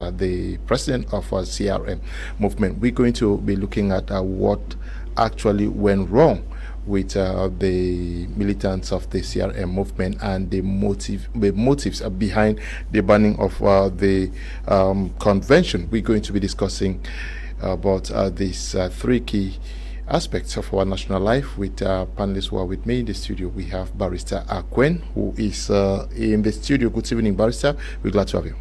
the president of CRM movement. We're going to be looking at what actually went wrong with the militants of the CRM movement and the motives behind the banning of the convention. We're going to be discussing about these three key aspects of our national life with panelists who are with me in the studio. We have Barrister Akwen, who is in the studio. Good evening, Barrister. We're glad to have you.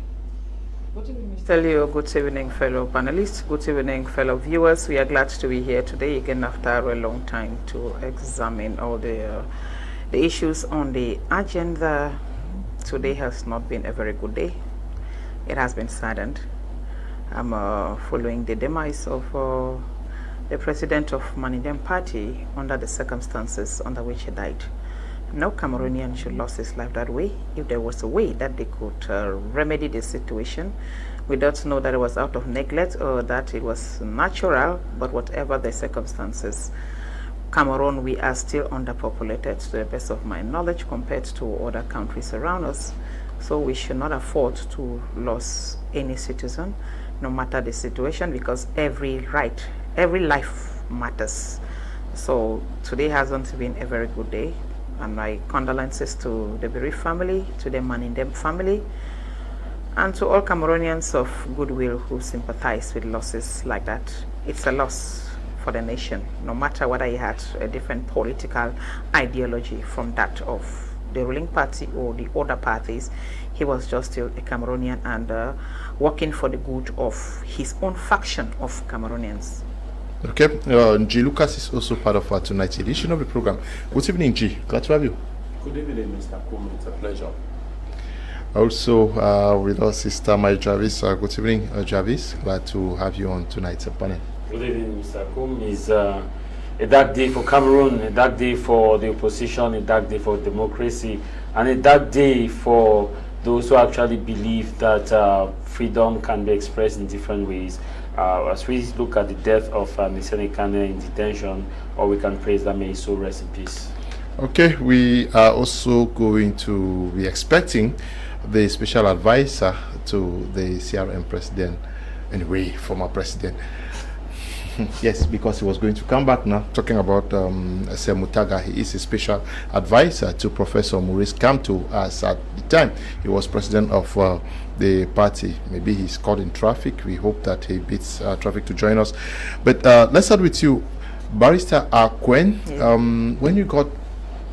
Good evening, Mr. Leo. Good evening, fellow panelists. Good evening, fellow viewers. We are glad to be here today again after a long time to examine all the issues on the agenda. Today has not been a very good day. It has been saddened. I'm following the demise of the president of Manedem party under the circumstances under which he died. No Cameroonian should lose his life that way. If there was a way that they could remedy the situation, we don't know that it was out of neglect or that it was natural, but whatever the circumstances, Cameroon, we are still underpopulated to the best of my knowledge compared to other countries around us. So we should not afford to lose any citizen, no matter the situation, because every life matters. So today hasn't been a very good day. And my condolences to the bereaved family, to the Manedem family, and to all Cameroonians of goodwill who sympathize with losses like that. It's a loss for the nation, no matter whether he had a different political ideology from that of the ruling party or the other parties. He was just still a Cameroonian and working for the good of his own faction of Cameroonians. Okay, Nji Lucas is also part of tonight's edition of the program. Good evening, Nji. Glad to have you. Good evening, Mr. Kum. It's a pleasure. Also with us is Tah Mai Javis. Good evening, Javis. Glad to have you on tonight's panel. Good evening, Mr. Kum. It's a dark day for Cameroon, a dark day for the opposition, a dark day for democracy, and a dark day for those who actually believe that freedom can be expressed in different ways. As we look at the death of Anicent Ekane in detention, or we can praise that may his soul rest in peace. Okay, we are also going to be expecting the special advisor to the CRM president, anyway, former president. Yes, because he was going to come back now, talking about Semutaga. He is a special advisor to Professor Maurice Kamto, as at the time he was president of the party. Maybe he's caught in traffic. We hope that he beats traffic to join us. But let's start with you, Barrister Akwen. Yes. When you got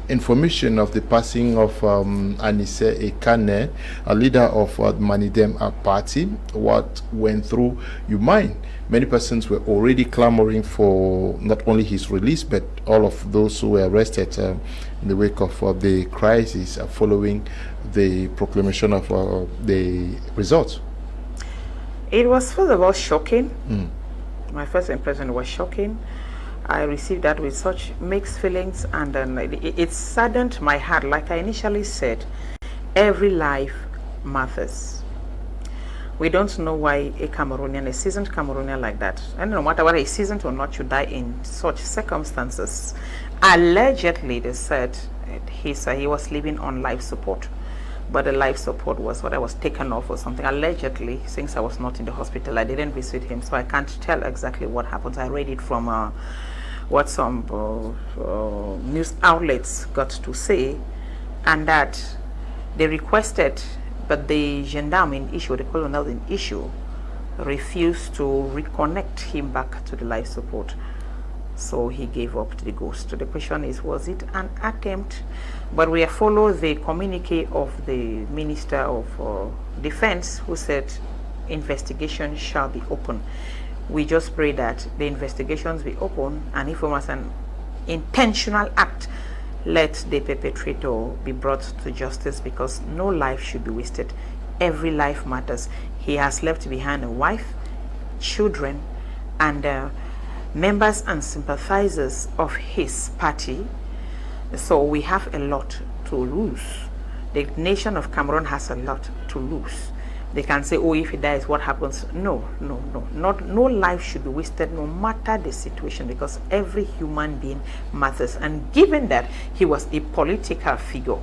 information of the passing of Anicent Ekane, a leader of Manedem party, what went through your mind? Many persons were already clamoring for not only his release, but all of those who were arrested in the wake of the crisis following the proclamation of the results. It was, first of all, shocking. My first impression was shocking. I received that with such mixed feelings, and then it saddened my heart. Like I initially said, every life matters. We don't know why a Cameroonian, a seasoned Cameroonian like that, and no matter whether he's seasoned or not, should die in such circumstances. Allegedly, they said he was living on life support, but the life support was what I was taken off or something. Allegedly, since I was not in the hospital, I didn't visit him, so I can't tell exactly what happened. I read it from what some news outlets got to say, and that they requested, but the gendarme in issue, the colonel in issue, refused to reconnect him back to the life support. So he gave up to the ghost. So the question is, was it an attempt? But we follow the communique of the Minister of Defense, who said investigation shall be open. We just pray that the investigations be open, and if it was an intentional act, let the perpetrator be brought to justice, because no life should be wasted. Every life matters. He has left behind a wife, children, and members and sympathizers of his party. So we have a lot to lose. The nation of Cameroon has a lot to lose. They can say, oh, if he dies, what happens? No. No life should be wasted, no matter the situation, because every human being matters. And given that he was a political figure,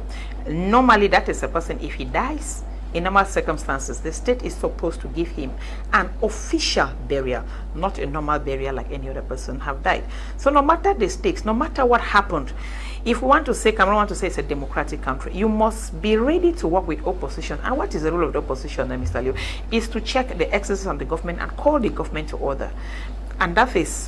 normally that is a person, if he dies, in normal circumstances, the state is supposed to give him an official burial, not a normal burial like any other person have died. So no matter the stakes, no matter what happened, if we want to say, Cameroon want to say it's a democratic country, you must be ready to work with opposition. And what is the role of the opposition, Mr. Liu? Is to check the exercise of the government and call the government to order. And that is,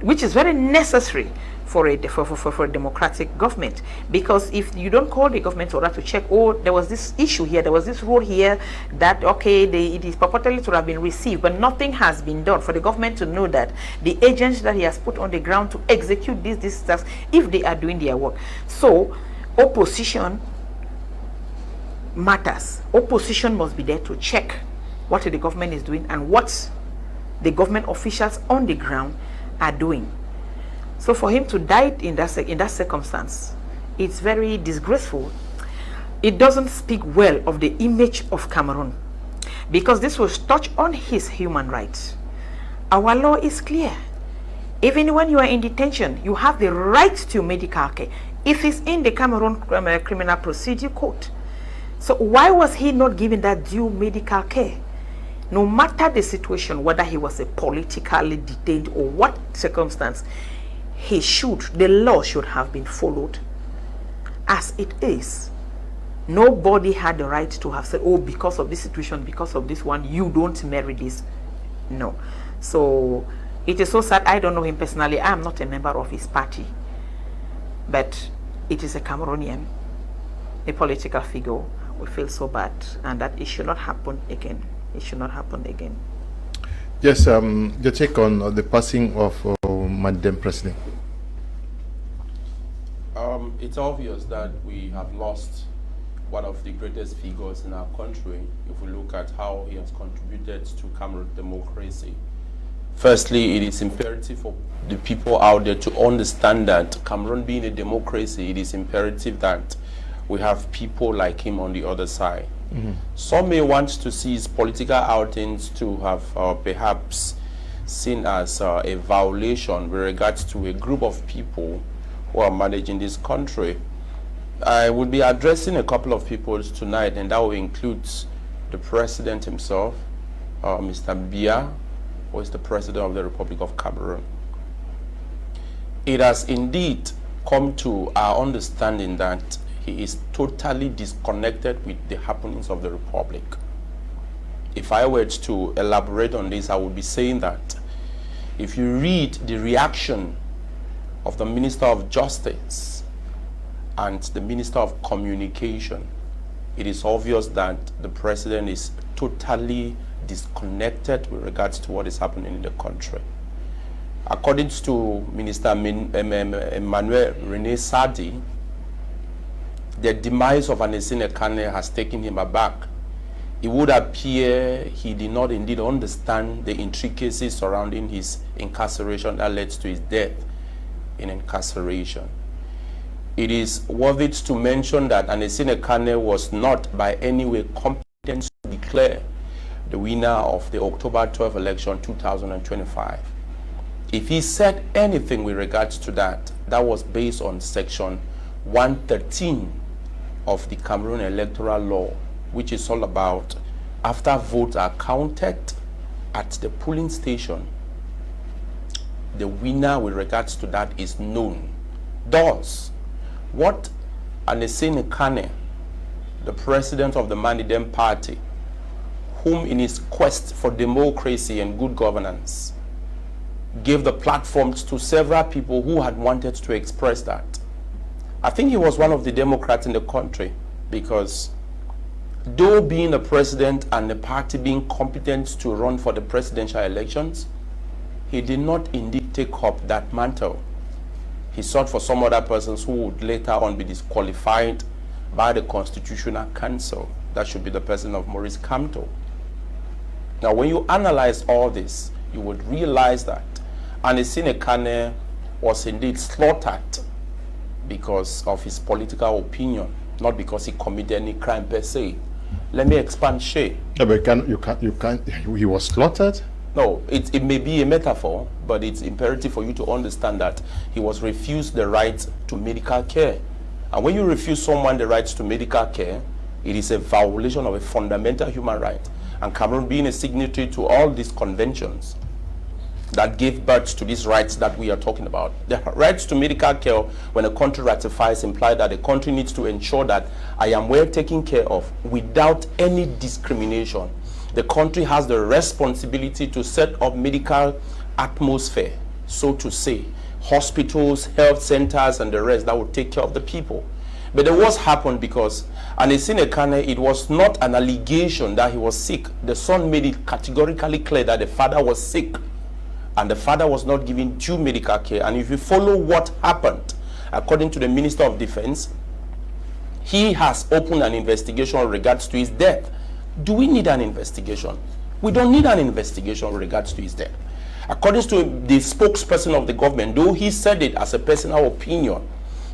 which is very necessary for a democratic government, because if you don't call the government to order to check, oh, there was this issue here, there was this rule here that, okay, it is purportedly to have been received, but nothing has been done for the government to know that the agents that he has put on the ground to execute this stuff, if they are doing their work. So opposition matters. Opposition must be there to check what the government is doing and what the government officials on the ground are doing. So for him to die in that circumstance, it's very disgraceful. It doesn't speak well of the image of Cameroon, because this will touch on his human rights. Our law is clear. Even when you are in detention, you have the right to medical care if it's in the Cameroon Criminal Procedure Code. So why was he not given that due medical care? No matter the situation, whether he was a politically detained or what circumstance, the law should have been followed. As it is, nobody had the right to have said, oh, because of this situation, because of this one, you don't merit this. No. So it is so sad. I don't know him personally. I am not a member of his party, but it is a Cameroonian, a political figure. We feel so bad, and that it should not happen again. It should not happen again. Yes, your take on the passing of Manedem president. It's obvious that we have lost one of the greatest figures in our country if we look at how he has contributed to Cameroon democracy. Firstly, it is imperative for the people out there to understand that Cameroon being a democracy, it is imperative that we have people like him on the other side. Mm-hmm. Some may want to see his political outings to have perhaps seen as a violation with regards to a group of people who are managing this country. I will be addressing a couple of people tonight, and that will include the president himself, Mr. Biya, who is the president of the Republic of Cameroon. It has indeed come to our understanding that he is totally disconnected with the happenings of the Republic. If I were to elaborate on this, I would be saying that if you read the reaction of the Minister of Justice and the Minister of Communication, it is obvious that the President is totally disconnected with regards to what is happening in the country. According to Minister Emmanuel Rene Sadi, the demise of Anicent Ekane has taken him aback. It would appear he did not indeed understand the intricacies surrounding his incarceration that led to his death in incarceration. It is worth it to mention that Anicent Ekane was not by any way competent to declare the winner of the October 12 election 2025. If he said anything with regards to that, that was based on section 113 of the Cameroon electoral law, which is all about after votes are counted at the polling station, the winner with regards to that is known. Thus, what Anicent Ekane, the president of the Manedem party, whom in his quest for democracy and good governance gave the platforms to several people who had wanted to express that. I think he was one of the Democrats in the country, because though being a president and the party being competent to run for the presidential elections, he did not indeed take up that mantle. He sought for some other persons who would later on be disqualified by the Constitutional Council. That should be the person of Maurice Kamto. Now, when you analyze all this, you would realize that Anicent Ekane was indeed slaughtered because of his political opinion, not because he committed any crime per se. Let me expand, Shay. Yeah, but you can't, he was slaughtered? No, it may be a metaphor, but it's imperative for you to understand that he was refused the right to medical care. And when you refuse someone the right to medical care, It is a violation of a fundamental human right. And Cameroon, being a signatory to all these conventions that gave birth to these rights that we are talking about. The rights to medical care, when a country ratifies, imply that the country needs to ensure that I am well taken care of without any discrimination. The country has the responsibility to set up medical atmosphere, so to say, hospitals, health centers, and the rest that will take care of the people. But the worst happened because Anicent Ekane, it was not an allegation that he was sick. The son made it categorically clear that the father was sick and the father was not giving due medical care. And if you follow what happened, according to the Minister of Defense, he has opened an investigation in regards to his death. Do we need an investigation? We don't need an investigation in regards to his death. According to the spokesperson of the government, though he said it as a personal opinion,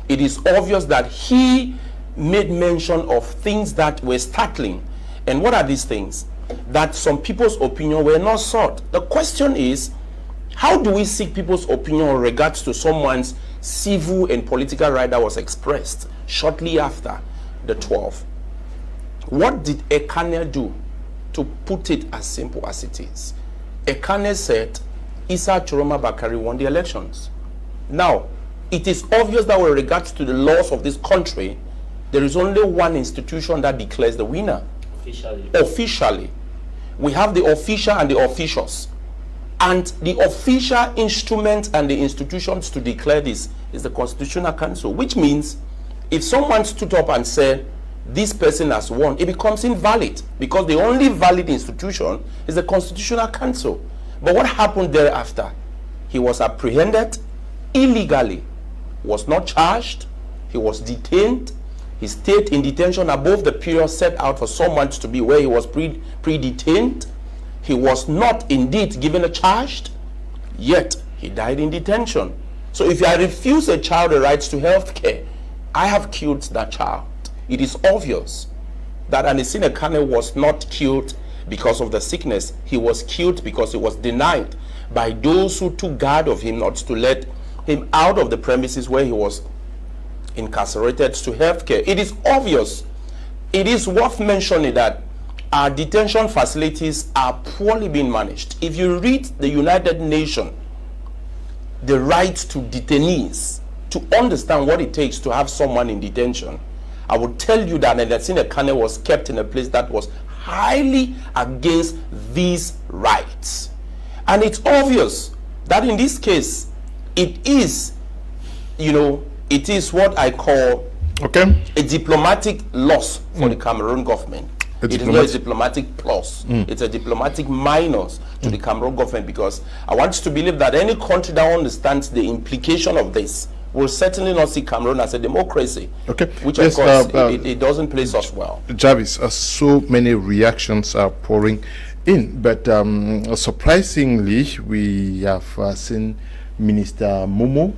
it is obvious that he made mention of things that were startling. And what are these things? That some people's opinion were not sought. The question is, how do we seek people's opinion in regards to someone's civil and political right that was expressed shortly after the 12th? What did Ekane do? To put it as simple as it is, Ekane said Issa Chiroma Bakari won the elections. Now, it is obvious that with regards to the laws of this country, there is only one institution that declares the winner. Officially. We have the official and the officials. And the official instrument and the institutions to declare this is the Constitutional Council, which means if someone stood up and said, this person has won, it becomes invalid because the only valid institution is the Constitutional Council. But what happened thereafter? He was apprehended illegally, was not charged, he was detained, he stayed in detention above the period set out for some months to be where he was pre-detained. He was not indeed given a charge, yet he died in detention. So if I refuse a child the rights to health care, I have killed that child. It is obvious that Anicent Ekane was not killed because of the sickness. He was killed because he was denied by those who took guard of him not to let him out of the premises where he was incarcerated to health care. It is obvious. It is worth mentioning that our detention facilities are poorly being managed. If you read the United Nations, the right to detainees, to understand what it takes to have someone in detention, I would tell you that Anicent Ekane was kept in a place that was highly against these rights. And it's obvious that in this case, it is, it is what I call a diplomatic loss for the Cameroon government. It is not a diplomatic plus. It's a diplomatic minus to the Cameroon government, because I want to believe that any country that understands the implication of this will certainly not see Cameroon as a democracy. Which of course it doesn't place us well. Javis, so many reactions are pouring in, but surprisingly, we have seen Minister Momo,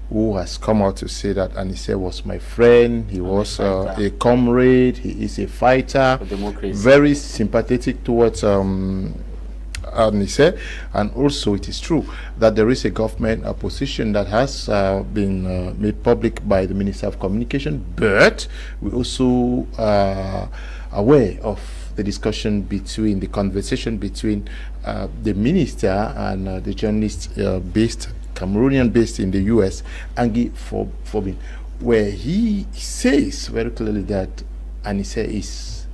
who has come out to say that Anicent was my friend, he was a comrade, he is a fighter, very sympathetic towards Anicent. And also it is true that there is a government position that has been made public by the Minister of Communication, but we also are aware of the discussion between, the conversation between the minister and the journalist Cameroonian based in the US, Nji Lucas, where he says very clearly that Anicent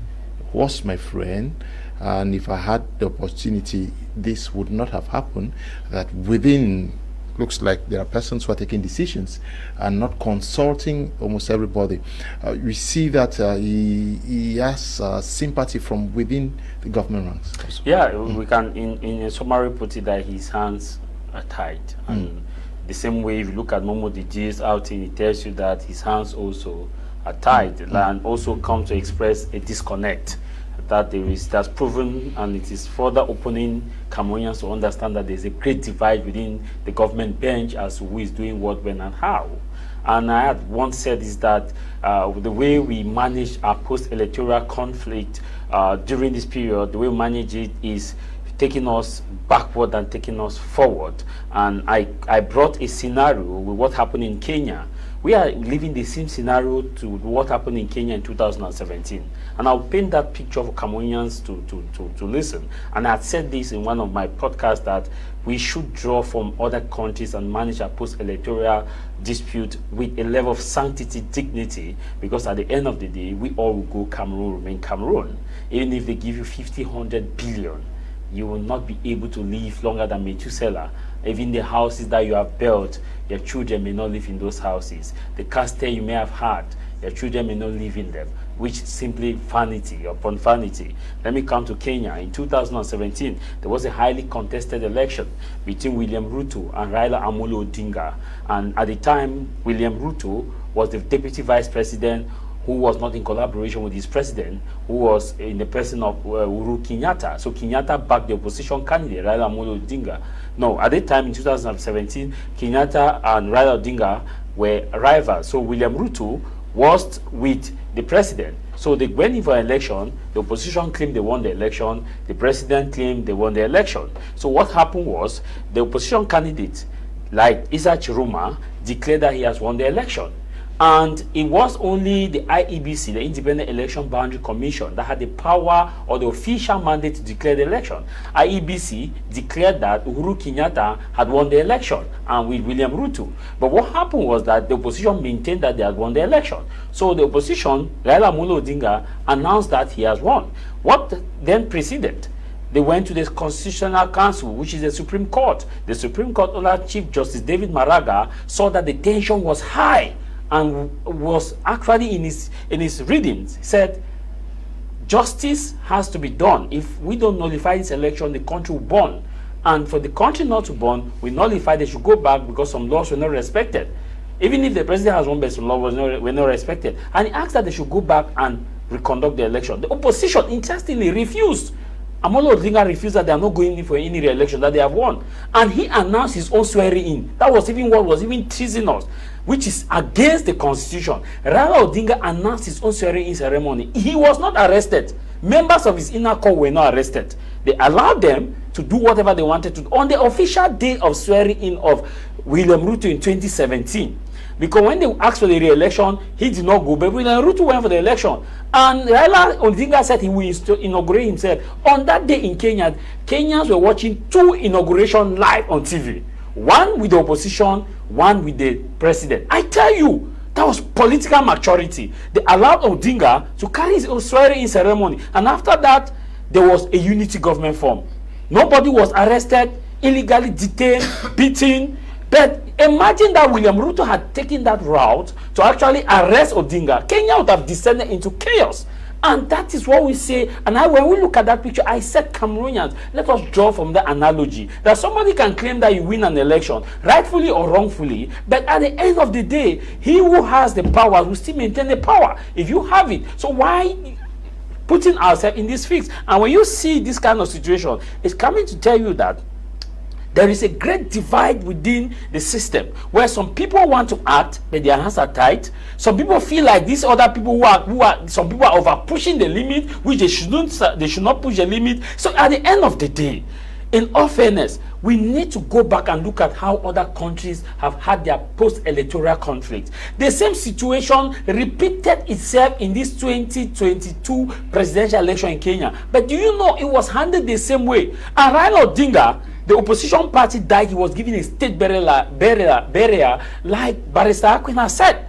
was my friend, and if I had the opportunity, this would not have happened. That within, looks like there are persons who are taking decisions and not consulting almost everybody. We see that he has sympathy from within the government ranks also. Yeah, we can in a summary put it that his hands are tied, and the same way if you look at Momo DJ's outing, it tells you that his hands also are tied, and also come to express a disconnect that there is, that's proven, and it is further opening Cameroonians to understand that there's a great divide within the government bench as to who is doing what, when, and how. And I had once said is that the way we manage our post-electoral conflict during this period, the way we manage it is taking us backward and taking us forward. And I brought a scenario with what happened in Kenya, we are living the same scenario to what happened in Kenya in 2017. And I'll paint that picture for Cameroonians to listen. And I had said this in one of my podcasts that we should draw from other countries and manage a post-electoral dispute with a level of sanctity, dignity, because at the end of the day, we all will go Cameroon, remain Cameroon. Even if they give you 50, 100 billion, you will not be able to live longer than Methuselah. Even the houses that you have built, your children may not live in those houses. The castle you may have had, your children may not live in them, which is simply vanity upon vanity. Let me come to Kenya. In 2017, there was a highly contested election between William Ruto and Raila Amolo Odinga. And at the time, William Ruto was the deputy vice president who was not in collaboration with his president, who was in the person of Uhuru Kenyatta. So Kenyatta backed the opposition candidate, Raila Amolo Odinga. No, at that time in 2017, Kenyatta and Raila Odinga were rivals. So William Ruto was with the president. So they went in for an election, the opposition claimed they won the election, the president claimed they won the election. So what happened was, the opposition candidate, like Isa Chiruma, declared that he has won the election. And it was only the IEBC, the Independent Election Boundary Commission, that had the power or the official mandate to declare the election. IEBC declared that Uhuru Kenyatta had won the election, and with William Ruto. But what happened was that the opposition maintained that they had won the election. So the opposition, Raila Amolo Odinga, announced that he has won. What then preceded? They went to the Constitutional Council, which is the Supreme Court. The Supreme Court, under Chief Justice David Maraga, saw that the tension was high, and was actually in his readings said justice has to be done. If we don't nullify this election, the country will burn, and for the country not to burn, we nullify. They should go back because some laws were not respected. Even if the president has won, but some laws were not respected, and he asked that they should go back and reconduct the election. The opposition interestingly refused. Amolo Odinga refused that they are not going in for any re-election, that they have won, and he announced his own swearing-in. That was even what was even treasonous, which is against the constitution. Raila Odinga announced his own swearing-in ceremony. He was not arrested. Members of his inner core were not arrested. They allowed them to do whatever they wanted to do on the official day of swearing-in of William Ruto in 2017. Because when they asked for the re-election, he did not go, but William Ruto went for the election. And Raila Odinga said he will inaugurate himself. On that day in Kenya, Kenyans were watching 2 inaugurations live on TV. One with the opposition, one with the president. I tell you, that was political maturity. They allowed Odinga to carry his own swearing-in ceremony. And after that, there was a unity government formed. Nobody was arrested, illegally detained, beaten. But imagine that William Ruto had taken that route to actually arrest Odinga. Kenya would have descended into chaos. And that is what we say. And when we look at that picture, I said, Cameroonians, let us draw from the analogy that somebody can claim that you win an election, rightfully or wrongfully, but at the end of the day, he who has the power will still maintain the power if you have it. So why putting ourselves in this fix? And when you see this kind of situation, it's coming to tell you that there is a great divide within the system where some people want to act, but their hands are tight. Some people feel like these other people some people are over pushing the limit, which they should not push the limit. So at the end of the day, in all fairness, we need to go back and look at how other countries have had their post-electoral conflict. The same situation repeated itself in this 2022 presidential election in Kenya. But do you know it was handled the same way? And Raila Odinga, the opposition party, died. He was given a state burial like Barrister Akwen has said.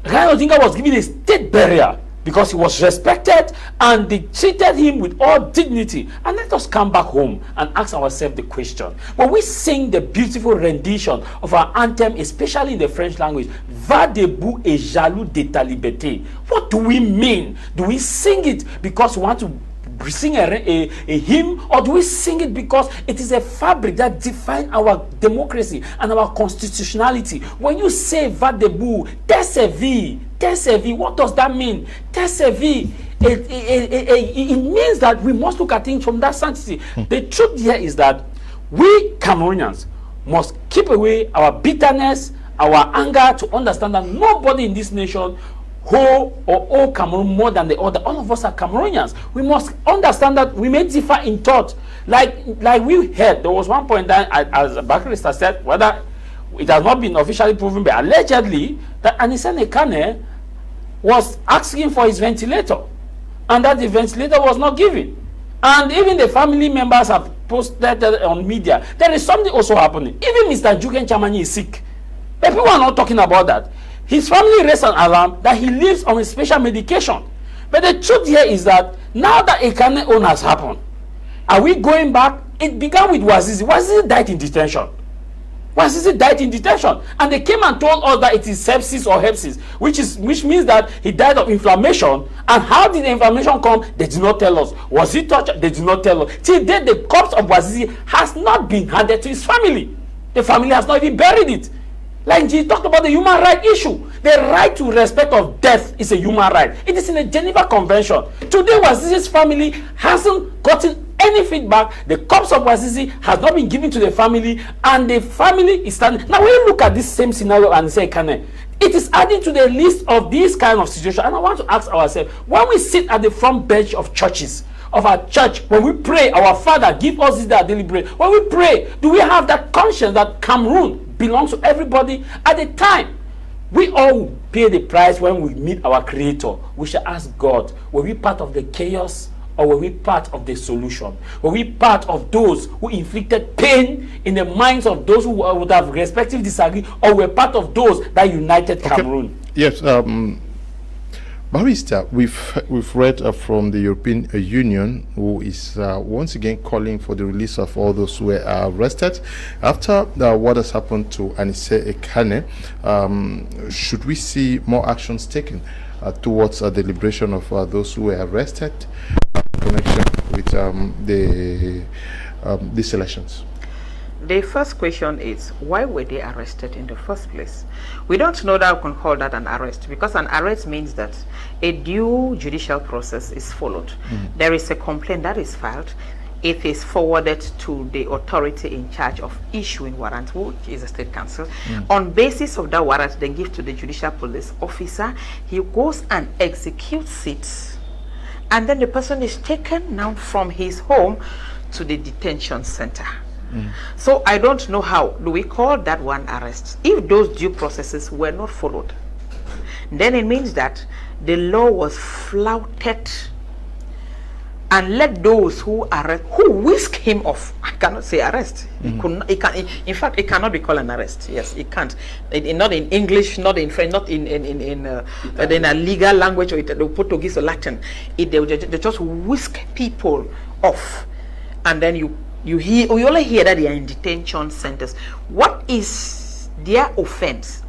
Raila Odinga was given a state burial because he was respected and they treated him with all dignity. And let us come back home and ask ourselves the question. When we sing the beautiful rendition of our anthem, especially in the French language, Va debout et jaloux de ta liberté, what do we mean? Do we sing it because we want to sing a hymn, or do we sing it because it is a fabric that defines our democracy and our constitutionality? When you say va debout, t'es what does that mean? It means that we must look at things from that sanctity. The truth here is that we Cameroonians must keep away our bitterness, our anger, to understand that nobody in this nation owe Cameroon more than the other. All of us are Cameroonians. We must understand that we may differ in thought. Like we heard, there was one point that, as a barrister said, whether it has not been officially proven, but allegedly that Anicent Ekane was asking for his ventilator, and that the ventilator was not given. And even the family members have posted on media. There is something also happening. Even Mr. Juken Chamani is sick. But people are not talking about that. His family raised an alarm that he lives on a special medication. But the truth here is that now that Ekane own has happened, are we going back? It began with Wazizi. Wazizi died in detention. Wazizi died in detention. And they came and told us that it is sepsis or hepsis, which means that he died of inflammation. And how did the inflammation come? They did not tell us. Was he tortured? They did not tell us. Till then, the corpse of Wazizi has not been handed to his family. The family has not even buried it. Like Nji talked about the human right issue. The right to respect of death is a human right. It is in the Geneva Convention. Today, Wazizi's family hasn't gotten any feedback. The corpse of Wazizi has not been given to the family, and the family is standing. Now, when you look at this same scenario and say, Ekane, it is adding to the list of these kind of situations. And I want to ask ourselves, when we sit at the front bench of churches, of our church, when we pray, our Father, give us this daily bread. When we pray, do we have that conscience that Cameroon belongs to everybody? At the time we all pay the price when we meet our Creator, we shall ask God, were we part of the chaos or were we part of the solution? Were we part of those who inflicted pain in the minds of those who would have respectively disagreed, or were part of those that united Cameroon? Yes, Barrister, we've read from the European Union, who is once again calling for the release of all those who were arrested after what has happened to Anicent Ekane. Should we see more actions taken towards the liberation of those who were arrested in connection with these elections? The first question is, why were they arrested in the first place? We don't know that we can call that an arrest, because an arrest means that a due judicial process is followed. There is a complaint that is filed. It is forwarded to the authority in charge of issuing warrant, which is a state council. On basis of that warrant, they give to the judicial police officer. He goes and executes it, and then the person is taken now from his home to the detention center. So I don't know how do we call that one arrest. If those due processes were not followed, then it means that the law was flouted, and let those who whisk him off. I cannot say arrest. In fact, it cannot be called an arrest. Yes, it can't. Not in English, not in French, not in a legal language, or the Portuguese or Latin. They just whisk people off, and then you only hear that they are in detention centers. What is their offense?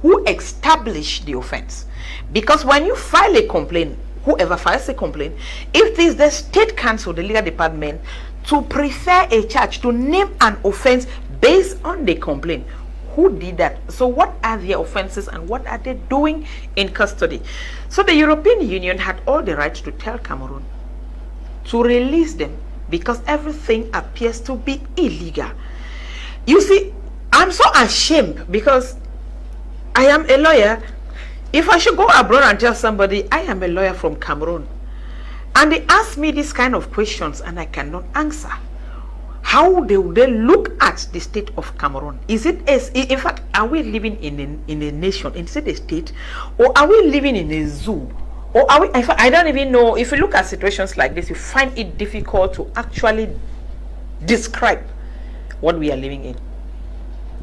Who established the offense? Because when you file a complaint, whoever files a complaint, if it is the state council, the legal department, to prefer a charge, to name an offense based on the complaint, who did that? So what are their offenses and what are they doing in custody? So the European Union had all the right to tell Cameroon to release them, because everything appears to be illegal. You see, I'm so ashamed, because I am a lawyer. If I should go abroad and tell somebody I am a lawyer from Cameroon, and they ask me these kind of questions and I cannot answer, how would they look at the state of Cameroon? Is it in fact, are we living in a nation, is it a state, or are we living in a zoo? Or are we, in fact, I don't even know. If you look at situations like this, you find it difficult to actually describe what we are living in.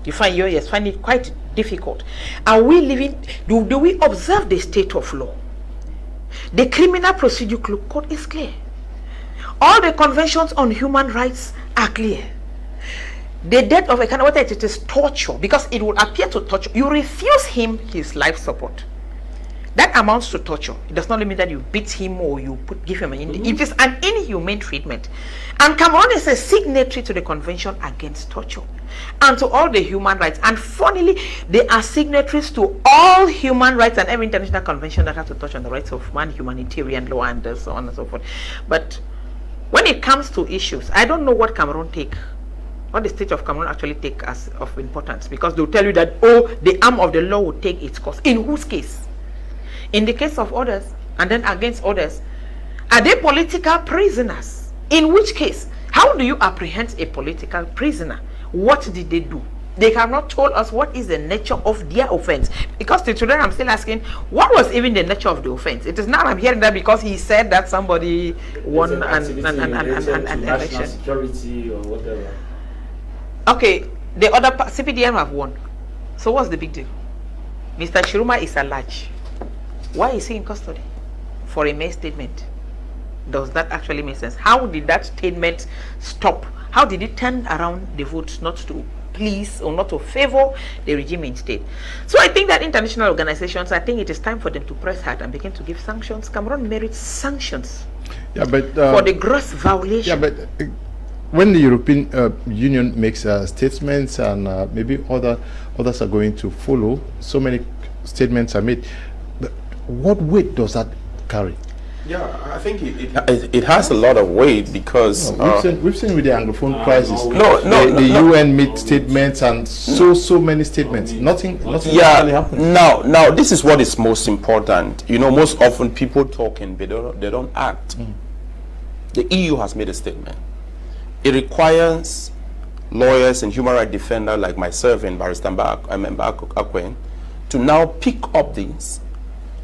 You find it quite difficult. Are we living? Do we observe the state of law? The Criminal Procedure Code is clear. All the conventions on human rights are clear. The death of Ekane, what it is torture, because it will appear to torture. You refuse him his life support. That amounts to torture. It does not mean that you beat him or you give him an it is an inhumane treatment. And Cameroon is a signatory to the Convention Against Torture and to all the human rights. And funnily, they are signatories to all human rights and every international convention that has to touch on the rights of man, humanitarian law, and so on and so forth. But when it comes to issues, I don't know what the state of Cameroon actually take as of importance, because they'll tell you that, oh, the arm of the law will take its course. In whose case? In the case of others, and then against others, are they political prisoners? In which case, how do you apprehend a political prisoner? What did they do? they have not told us what is the nature of their offense. Because till today I'm still asking, what was even the nature of the offense? It is now I'm hearing that because he said that somebody won an election. Security or whatever. Okay, the other CPDM have won. So what's the big deal? Mr. Chiruma is alleged. Why is he in custody? For a mere statement. Does that actually make sense? How did that statement stop? How did it turn around the votes not to please or not to favor the regime instead? So I think that international organizations, I think it is time for them to press hard and begin to give sanctions. Cameroon merits sanctions, Yeah, but for the gross violation. yeah, but when the European Union makes statements and maybe others are going to follow, so many statements are made. But what weight does that carry? Yeah, I think it has a lot of weight because we've seen with the Anglophone crisis. The UN made statements and so many statements. Nothing actually happened. Now this is what is most important. You know, most often people talking, they don't act. The EU has made a statement. It requires lawyers and human rights defenders like myself and Barrister Akwen to now pick up these,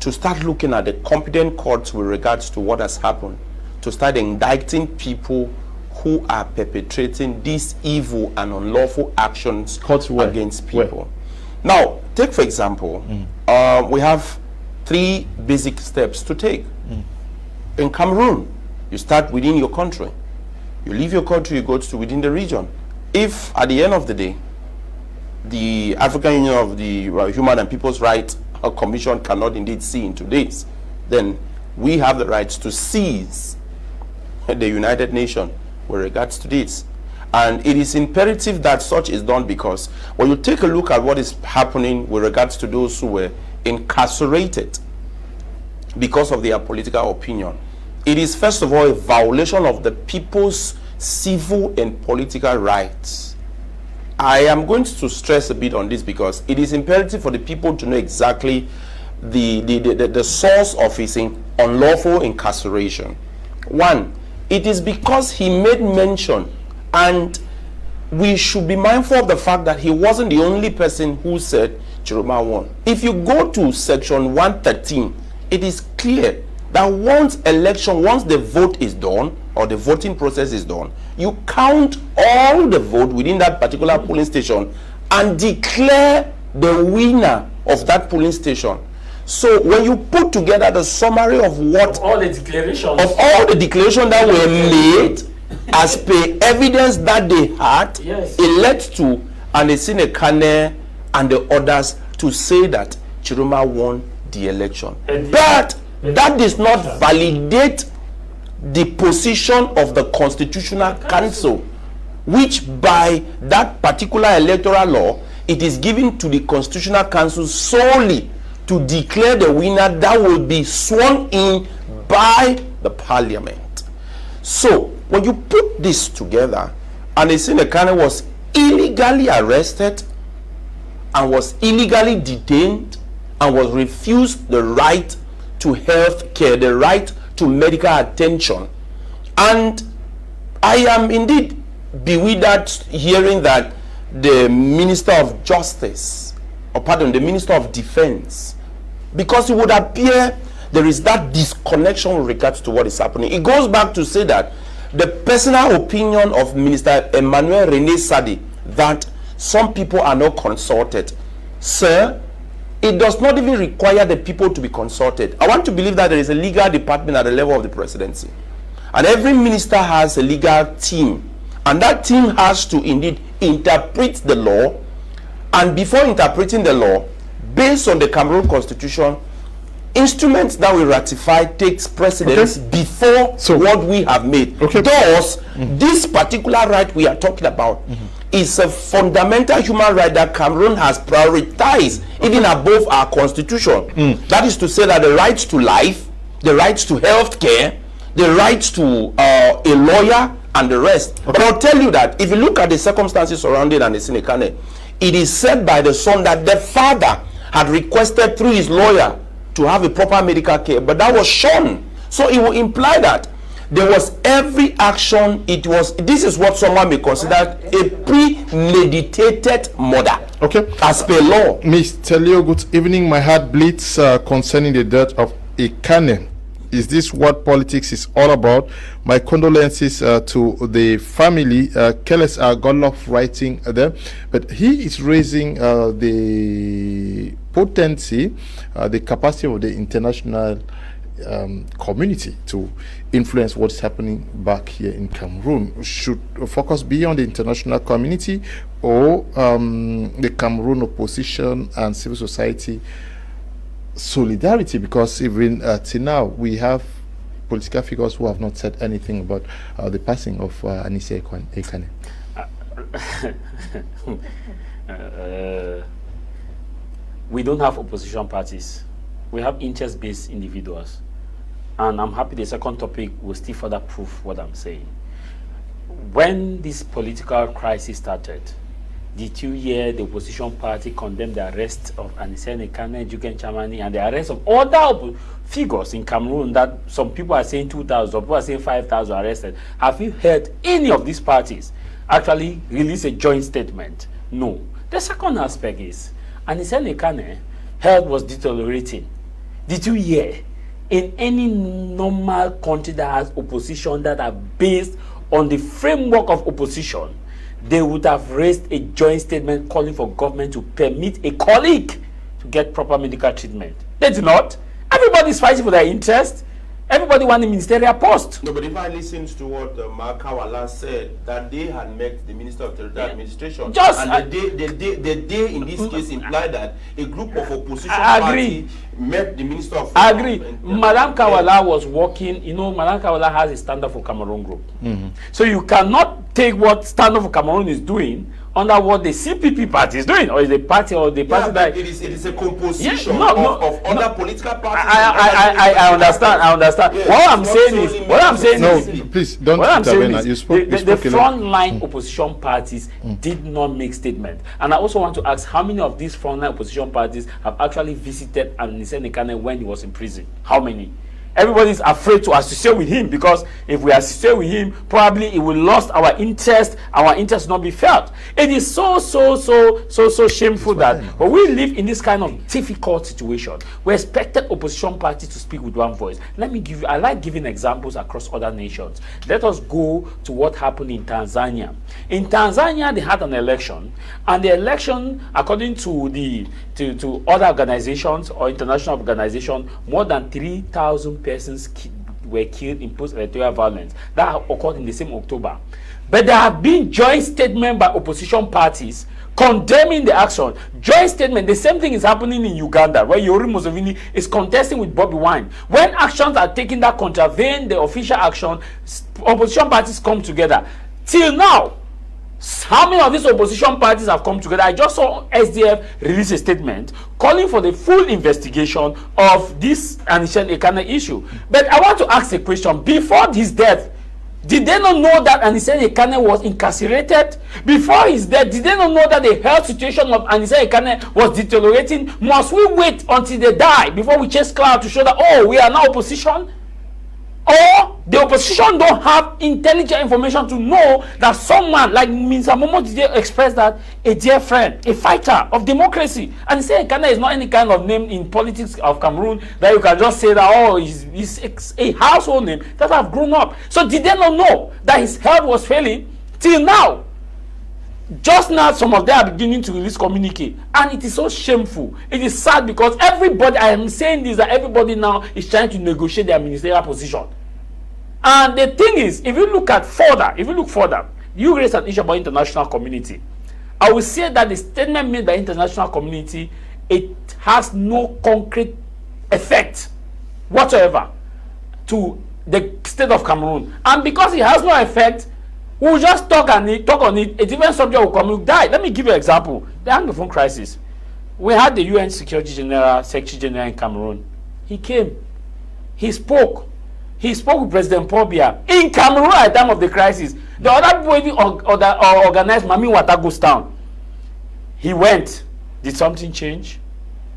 to start looking at the competent courts with regards to what has happened, to start indicting people who are perpetrating these evil and unlawful actions against people. Now, take for example, we have 3 basic steps to take. In Cameroon, you start within your country. You leave your country, you go to within the region. If at the end of the day, the African Union of the Human and People's Rights Commission cannot indeed see into this, then we have the rights to seize the United Nations with regards to this. And it is imperative that such is done, because when you take a look at what is happening with regards to those who were incarcerated because of their political opinion, it is first of all a violation of the people's civil and political rights. I am going to stress a bit on this because it is imperative for the people to know exactly the source of his unlawful incarceration. One, it is because he made mention, and we should be mindful of the fact that he wasn't the only person who said Chiruma won. If you go to section 113, it is clear that once the vote is done, or the voting process is done, you count all the vote within that particular polling station and declare the winner of that polling station. So when you put together the summary of what all the declarations that were made as per evidence that they had, yes, it led to Anicent, Ekane and the others to say that Chiruma won the election. But that does not validate the position of the Constitutional Council, which by that particular electoral law, it is given to the Constitutional Council solely to declare the winner that will be sworn in by the Parliament. So when you put this together, Anicent Ekane was illegally arrested and was illegally detained and was refused the right to health care, the right to medical attention. And I am indeed bewildered hearing that the Minister of Justice, the Minister of Defense, because it would appear there is that disconnection with regards to what is happening. It goes back to say that the personal opinion of Minister Emmanuel René Sadi that some people are not consulted. Sir, it does not even require the people to be consulted. I want to believe that there is a legal department at the level of the presidency. And every minister has a legal team. And that team has to indeed interpret the law. And before interpreting the law, based on the Cameroon Constitution, instruments that we ratify takes precedence before what we have made. Thus, this particular right we are talking about is a fundamental human right that Cameroon has prioritized even above our constitution. That is to say that the rights to life, the rights to health care, the rights to a lawyer and the rest. But I'll tell you that if you look at the circumstances surrounding Anicent Ekane, it is said by the son that the father had requested through his lawyer to have a proper medical care, but that was shown. So it will imply that there was every action. This is what someone may consider a premeditated murder. Okay. As per law. Mr. Leo, good evening. My heart bleeds concerning the death of Ekane. Is this what politics is all about? My condolences to the family. Careless Godlove writing there, but he is raising the potency, the capacity of the international community to influence what's happening back here in Cameroon. Should focus be on the international community or the Cameroon opposition and civil society solidarity? Because even till now we have political figures who have not said anything about the passing of Anicent Ekane. We don't have opposition parties. We have interest-based individuals. And I'm happy the second topic will still further prove what I'm saying. When this political crisis started, did you hear the opposition party condemn the arrest of Anicent Ekane, Juken Chamani, and the arrest of other figures in Cameroon that some people are saying 2,000, some people are saying 5,000 arrested? Have you heard any of these parties actually release a joint statement? No. The second aspect is, Anicent Ekane health was deteriorating. Did you hear in any normal country that has opposition that are based on the framework of opposition, they would have raised a joint statement calling for government to permit a colleague to get proper medical treatment? They did not. Everybody is fighting for their interest. Everybody wants a ministerial post. No, but if I listen to what Makawala said, that they had met the Minister of Territorial Administration, and the day in this case implied that a group of opposition party met the Minister of I agree. Madam Kawala was working, Madam Kawala has a Stand Up for Cameroon group. So you cannot take what Stand Up for Cameroon is doing under what the CPP party is doing, or is the party that it is a composition of other political parties. I understand. Yes, What I'm saying is please don't intervene. The frontline opposition parties did not make statement. And I also want to ask, how many of these frontline opposition parties have actually visited Anicent Ekane when he was in prison? How many? Everybody's afraid to associate with him, because if we associate with him, probably it will lost our interest will not be felt. It is so shameful that but we live in this kind of difficult situation. We expected opposition parties to speak with one voice. I like giving examples across other nations. Let us go to what happened in Tanzania. In Tanzania, they had an election, and the election, according to to other organizations or international organizations, more than 3,000 persons were killed in post-electoral violence. That occurred in the same October. But there have been joint statements by opposition parties condemning the action. Joint statement. The same thing is happening in Uganda, where Yoweri Museveni is contesting with Bobby Wine. When actions are taken that contravene the official action, opposition parties come together. Till now, how many of these opposition parties have come together? I just saw SDF release a statement calling for the full investigation of this Anicent Ekane issue. But I want to ask a question. Before his death, did they not know that Anicent Ekane was incarcerated? Before his death, did they not know that the health situation of Anicent Ekane was deteriorating? Must we wait until they die before we chase cloud to show that, oh, we are now opposition? Or the opposition don't have intelligent information to know that someone like Mr. Momo Dide expressed that a dear friend, a fighter of democracy, and say Ekane is not any kind of name in politics of Cameroon that you can just say that, oh, he's a household name that have grown up. So did they not know that his health was failing till now? Just now, some of them are beginning to release communique, and it is so shameful. It is sad, because everybody, I am saying this, that everybody now is trying to negotiate their ministerial position. And the thing is, if you look further, you raise an issue about international community. I will say that the statement made by international community, it has no concrete effect whatsoever to the state of Cameroon. And because it has no effect, we'll just talk on it. A different subject will come, will die. Let me give you an example. The Anglophone crisis. We had the UN Secretary General in Cameroon. He came. He spoke. He spoke with President Paul Biya in Cameroon at the time of the crisis. The other people even organized Mami Watago's town. He went. Did something change?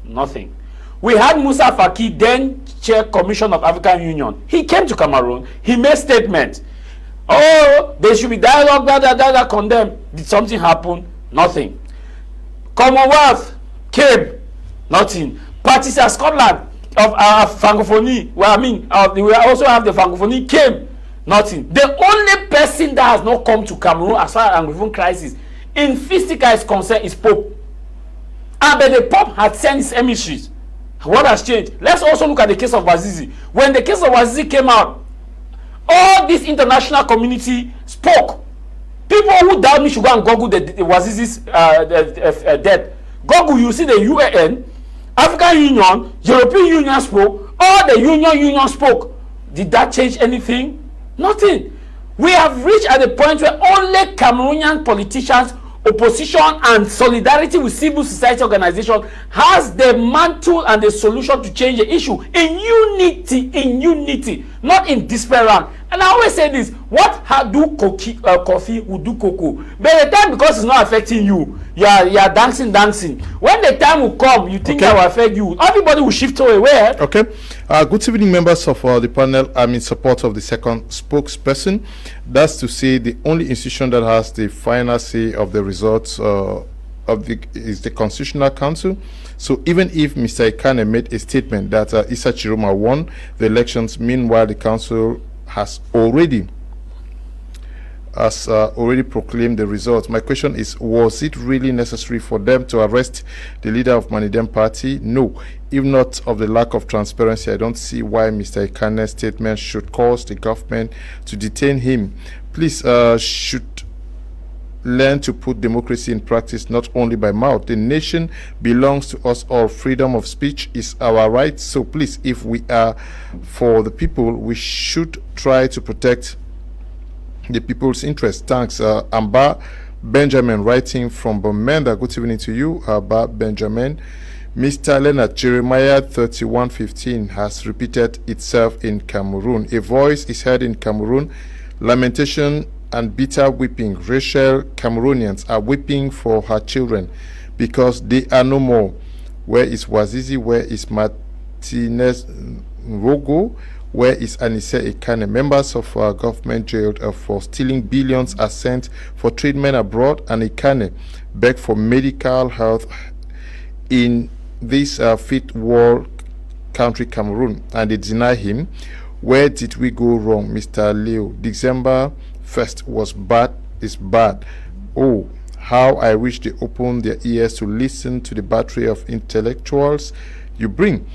Nothing. We had Musa Faki, then Chair Commission of African Union. He came to Cameroon. He made statement. Oh, there should be dialogue, condemn. Did something happen? Nothing. Commonwealth came. Nothing. Parties at Scotland of Francophonie, well, we also have the Francophonie, came. Nothing. The only person that has not come to Cameroon as far as Anglophone crisis in physical is concerned is Pope. But the Pope had sent his emissaries. What has changed? Let's also look at the case of Wazizi. When the case of Wazizi came out, all this international community spoke. People who doubt me should go and Google the Wazizi's death. Google, you see the UAN, African Union, European Union spoke. All the union spoke. Did that change anything? Nothing. We have reached at the point where only Cameroonian politicians, opposition, and solidarity with civil society organizations has the mantle and the solution to change the issue in unity, not in despair. And I always say this: what do coffee will do cocoa. By the time, because it's not affecting you, you are dancing. When the time will come, you think that will affect you. Everybody will shift away. Okay. Good evening, members of the panel. I'm in support of the second spokesperson. That's to say, the only institution that has the final say of the results is the Constitutional Council. So even if Mr. Ekane made a statement that Issa Chiroma won the elections, meanwhile the council has already proclaimed the results. My question is, was it really necessary for them to arrest the leader of Manedem party? No. If not of the lack of transparency, I don't see why Mr. Ekane's statement should cause the government to detain him. Please, should learn to put democracy in practice, not only by mouth. The nation belongs to us all. Freedom of speech is our right. So please, if we are for the people, we should try to protect the people's interest. Thanks. Amba Benjamin, writing from Bomenda. Good evening to you, Amba Benjamin. Mr. Leonard, Jeremiah 31:15 has repeated itself in Cameroon. A voice is heard in Cameroon. Lamentation and bitter weeping. Rachel Cameroonians are weeping for her children because they are no more. Where is Wazizi? Where is Martinez Rogo? Where is Anicent Ekane? Members of our government jailed for stealing billions are sent for treatment abroad, and Ekane begged for medical health in this fifth world country, Cameroon, and they deny him. Where did we go wrong, Mr. Leo? December 1st was bad, is bad. Oh, how I wish they opened their ears to listen to the battery of intellectuals you bring.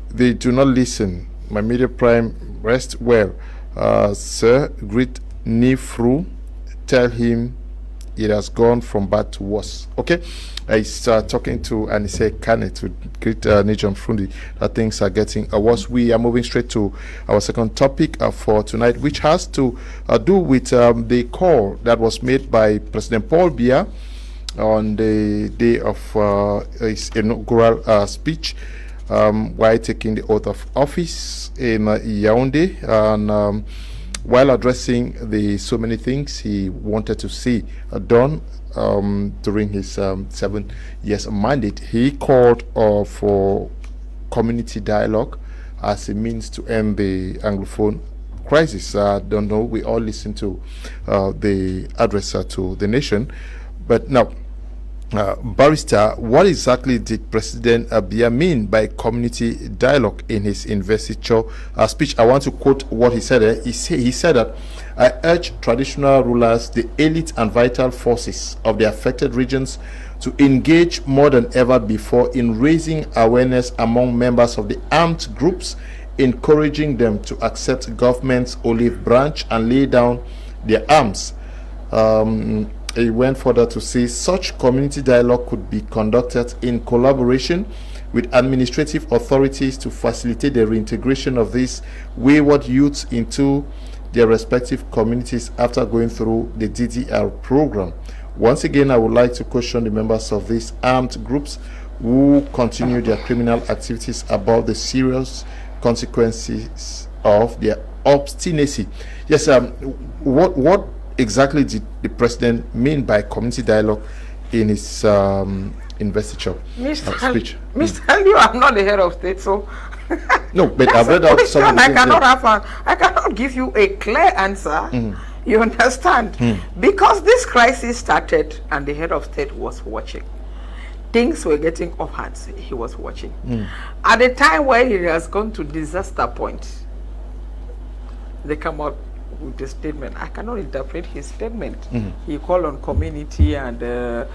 They do not listen. My media prime, rest well. Sir, greet Nifru. Tell him it has gone from bad to worse. Okay, I start talking to Anicent Ekane to greet Nji Lucas that things are getting worse. We are moving straight to our second topic for tonight, which has to do with the call that was made by President Paul Biya on the day of his inaugural speech while taking the oath of office in Yaoundé, and while addressing the so many things he wanted to see done during his 7 years mandate, he called for community dialogue as a means to end the Anglophone crisis. I don't know, we all listen to the address to the nation, but now, Barrister, what exactly did President Biya mean by community dialogue in his investiture speech? I want to quote what he said. He said that, I urge traditional rulers, the elite and vital forces of the affected regions to engage more than ever before in raising awareness among members of the armed groups, encouraging them to accept government's olive branch and lay down their arms. He went further to say such community dialogue could be conducted in collaboration with administrative authorities to facilitate the reintegration of these wayward youths into their respective communities after going through the DDR program. Once again, I would like to caution the members of these armed groups who continue their criminal activities about the serious consequences of their obstinacy. Yes, what exactly did the president mean by community dialogue in his investiture speech. Mr. Liu, I'm not the head of state, so no, but I've read out some of the I cannot give you a clear answer. You understand? Because this crisis started and the head of state was watching. Things were getting off hands. He was watching. At the time where he has gone to disaster point, they come out with a statement. I cannot interpret his statement. He called on community and the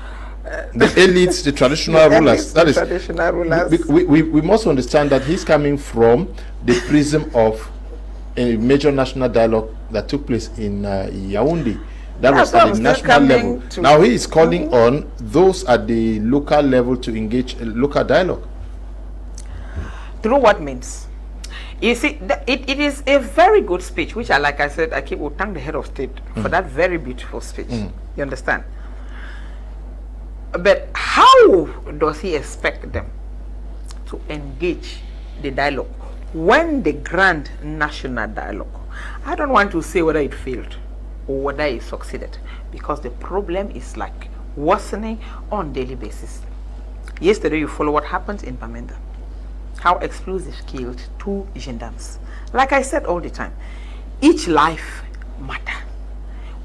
elites, the traditional rulers. That is traditional rulers. We must understand that he's coming from the prism of a major national dialogue that took place in Yaoundé. That was at the national level. Now he is calling on those at the local level to engage in local dialogue. Through what means? You see, it is a very good speech, which like I said, I will thank the head of state for that very beautiful speech. You understand? But how does he expect them to engage the dialogue when the grand national dialogue? I don't want to say whether it failed or whether it succeeded, because the problem is like worsening on daily basis. Yesterday you follow what happened in Manedem. How explosives killed 2 gendarmes. Like I said all the time, each life matters.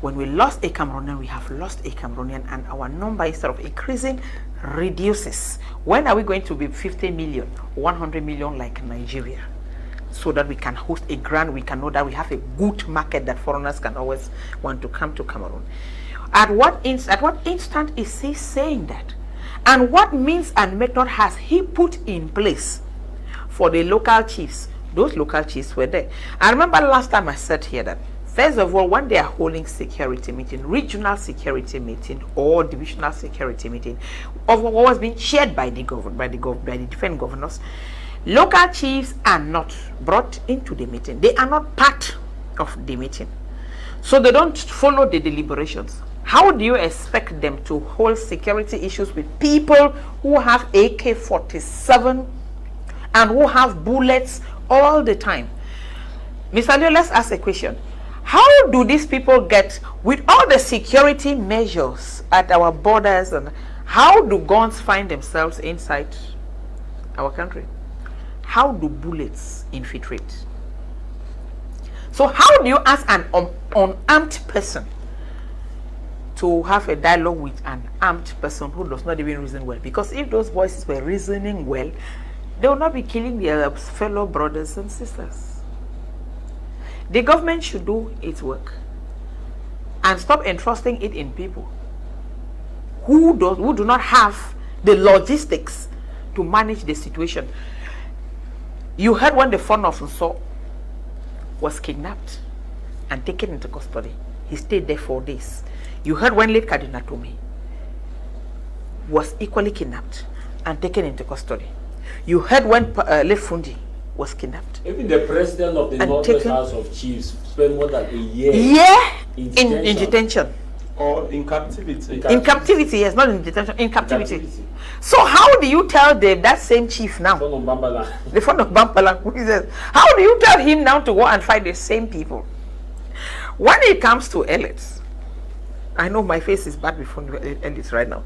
When we lost a Cameroonian, we have lost a Cameroonian, and our number, instead of increasing, reduces. When are we going to be 50 million, 100 million like Nigeria? So that we can host a grand, we can know that we have a good market that foreigners can always want to come to Cameroon. At what instant is he saying that? And what means and method has he put in place for the local chiefs? Those local chiefs were there. I remember last time I said here that, first of all, when they are holding security meeting, regional security meeting or divisional security meeting, of what was being chaired by the different governors, local chiefs are not brought into the meeting. They are not part of the meeting. So they don't follow the deliberations. How do you expect them to hold security issues with people who have AK-47 and who have bullets all the time? Mr. Leo, let's ask a question. How do these people get, with all the security measures at our borders, and how do guns find themselves inside our country? How do bullets infiltrate? So how do you ask an unarmed person to have a dialogue with an armed person who does not even reason well? Because if those voices were reasoning well, they will not be killing their fellow brothers and sisters. The government should do its work and stop entrusting it in people who do not have the logistics to manage the situation. You heard when the son of Nso was kidnapped and taken into custody. He stayed there 4 days. You heard when late Cardinal Tome was equally kidnapped and taken into custody. You heard when late Fundi was kidnapped. Even the president of the Northwest House of Chiefs spent more than a year in detention. Or in captivity. In captivity, yes, not in detention, in captivity. So how do you tell that same chief now, the son of Bampala, who is this? How do you tell him now to go and fight the same people? When it comes to elites, I know my face is bad before elites right now.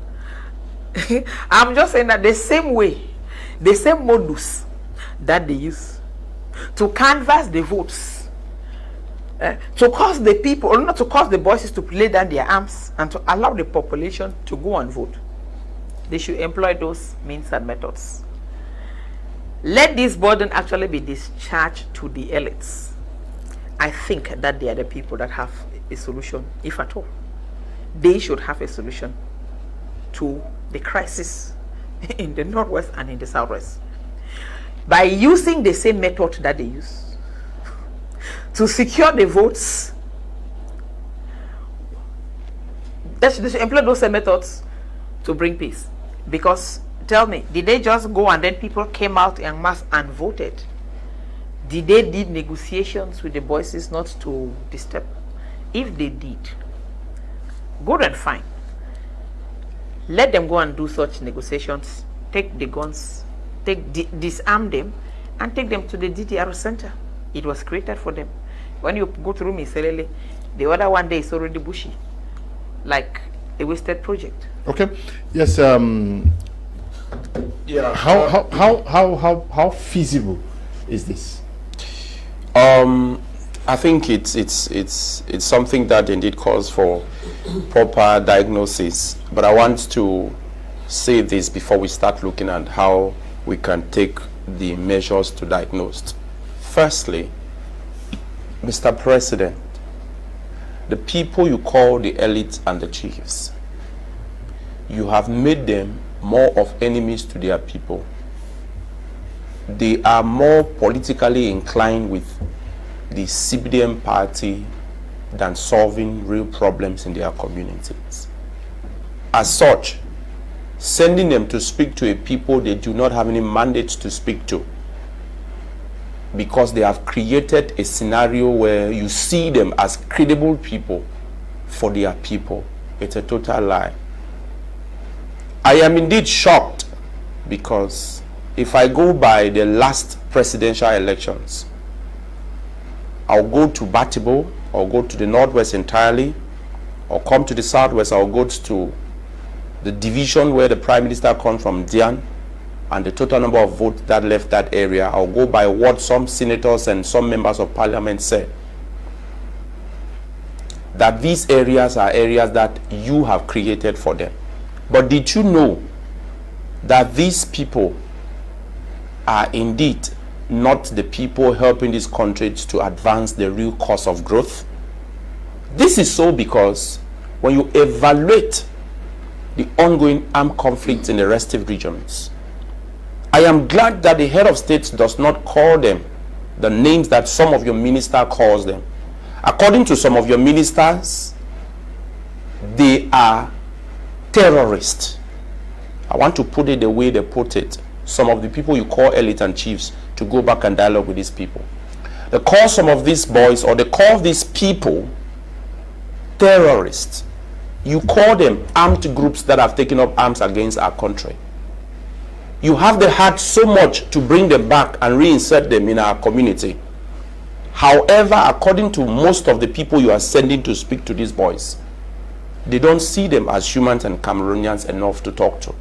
I'm just saying that the same way, the same modus that they use to canvass the votes, to cause the people, or not to cause the voices to lay down their arms and to allow the population to go and vote. They should employ those means and methods. Let this burden actually be discharged to the elites. I think that they are the people that have a solution, if at all. They should have a solution to the crisis in the Northwest and in the Southwest by using the same method that they use to secure the votes. They should employ those same methods to bring peace. Because tell me, did they just go and then people came out en masse and voted? Did they did negotiations with the voices not to disturb? If they did, good and fine. Let them go and do such negotiations. Take the guns, disarm them, and take them to the DDR center. It was created for them. When you go through Miserele, the other one day is already bushy. Like a wasted project. Okay. Yes. Yeah. How feasible is this? I think it's something that indeed calls for proper diagnosis. But I want to say this before we start looking at how we can take the measures to diagnose. Firstly, Mr. President, the people you call the elites and the chiefs, you have made them more of enemies to their people. They are more politically inclined with the CBDM party than solving real problems in their communities. As such, sending them to speak to a people they do not have any mandate to speak to, because they have created a scenario where you see them as credible people for their people. It's a total lie. I am indeed shocked, because if I go by the last presidential elections, I'll go to Batibo, I'll go to the northwest entirely, I'll come to the southwest, I'll go to the division where the Prime Minister comes from, Dian, and the total number of votes that left that area. I'll go by what some senators and some members of parliament said, that these areas are areas that you have created for them. But did you know that these people are indeed not the people helping these countries to advance the real cause of growth? This is so because when you evaluate the ongoing armed conflicts in the restive regions, I am glad that the head of state does not call them the names that some of your minister calls them. According to some of your ministers, they are terrorists. I want to put it the way they put it. Some of the people you call elite and chiefs to go back and dialogue with these people. They call some of these boys, or they call these people, terrorists. You call them armed groups that have taken up arms against our country. You have the heart so much to bring them back and reinsert them in our community. However, according to most of the people you are sending to speak to these boys, they don't see them as humans and Cameroonians enough to talk to.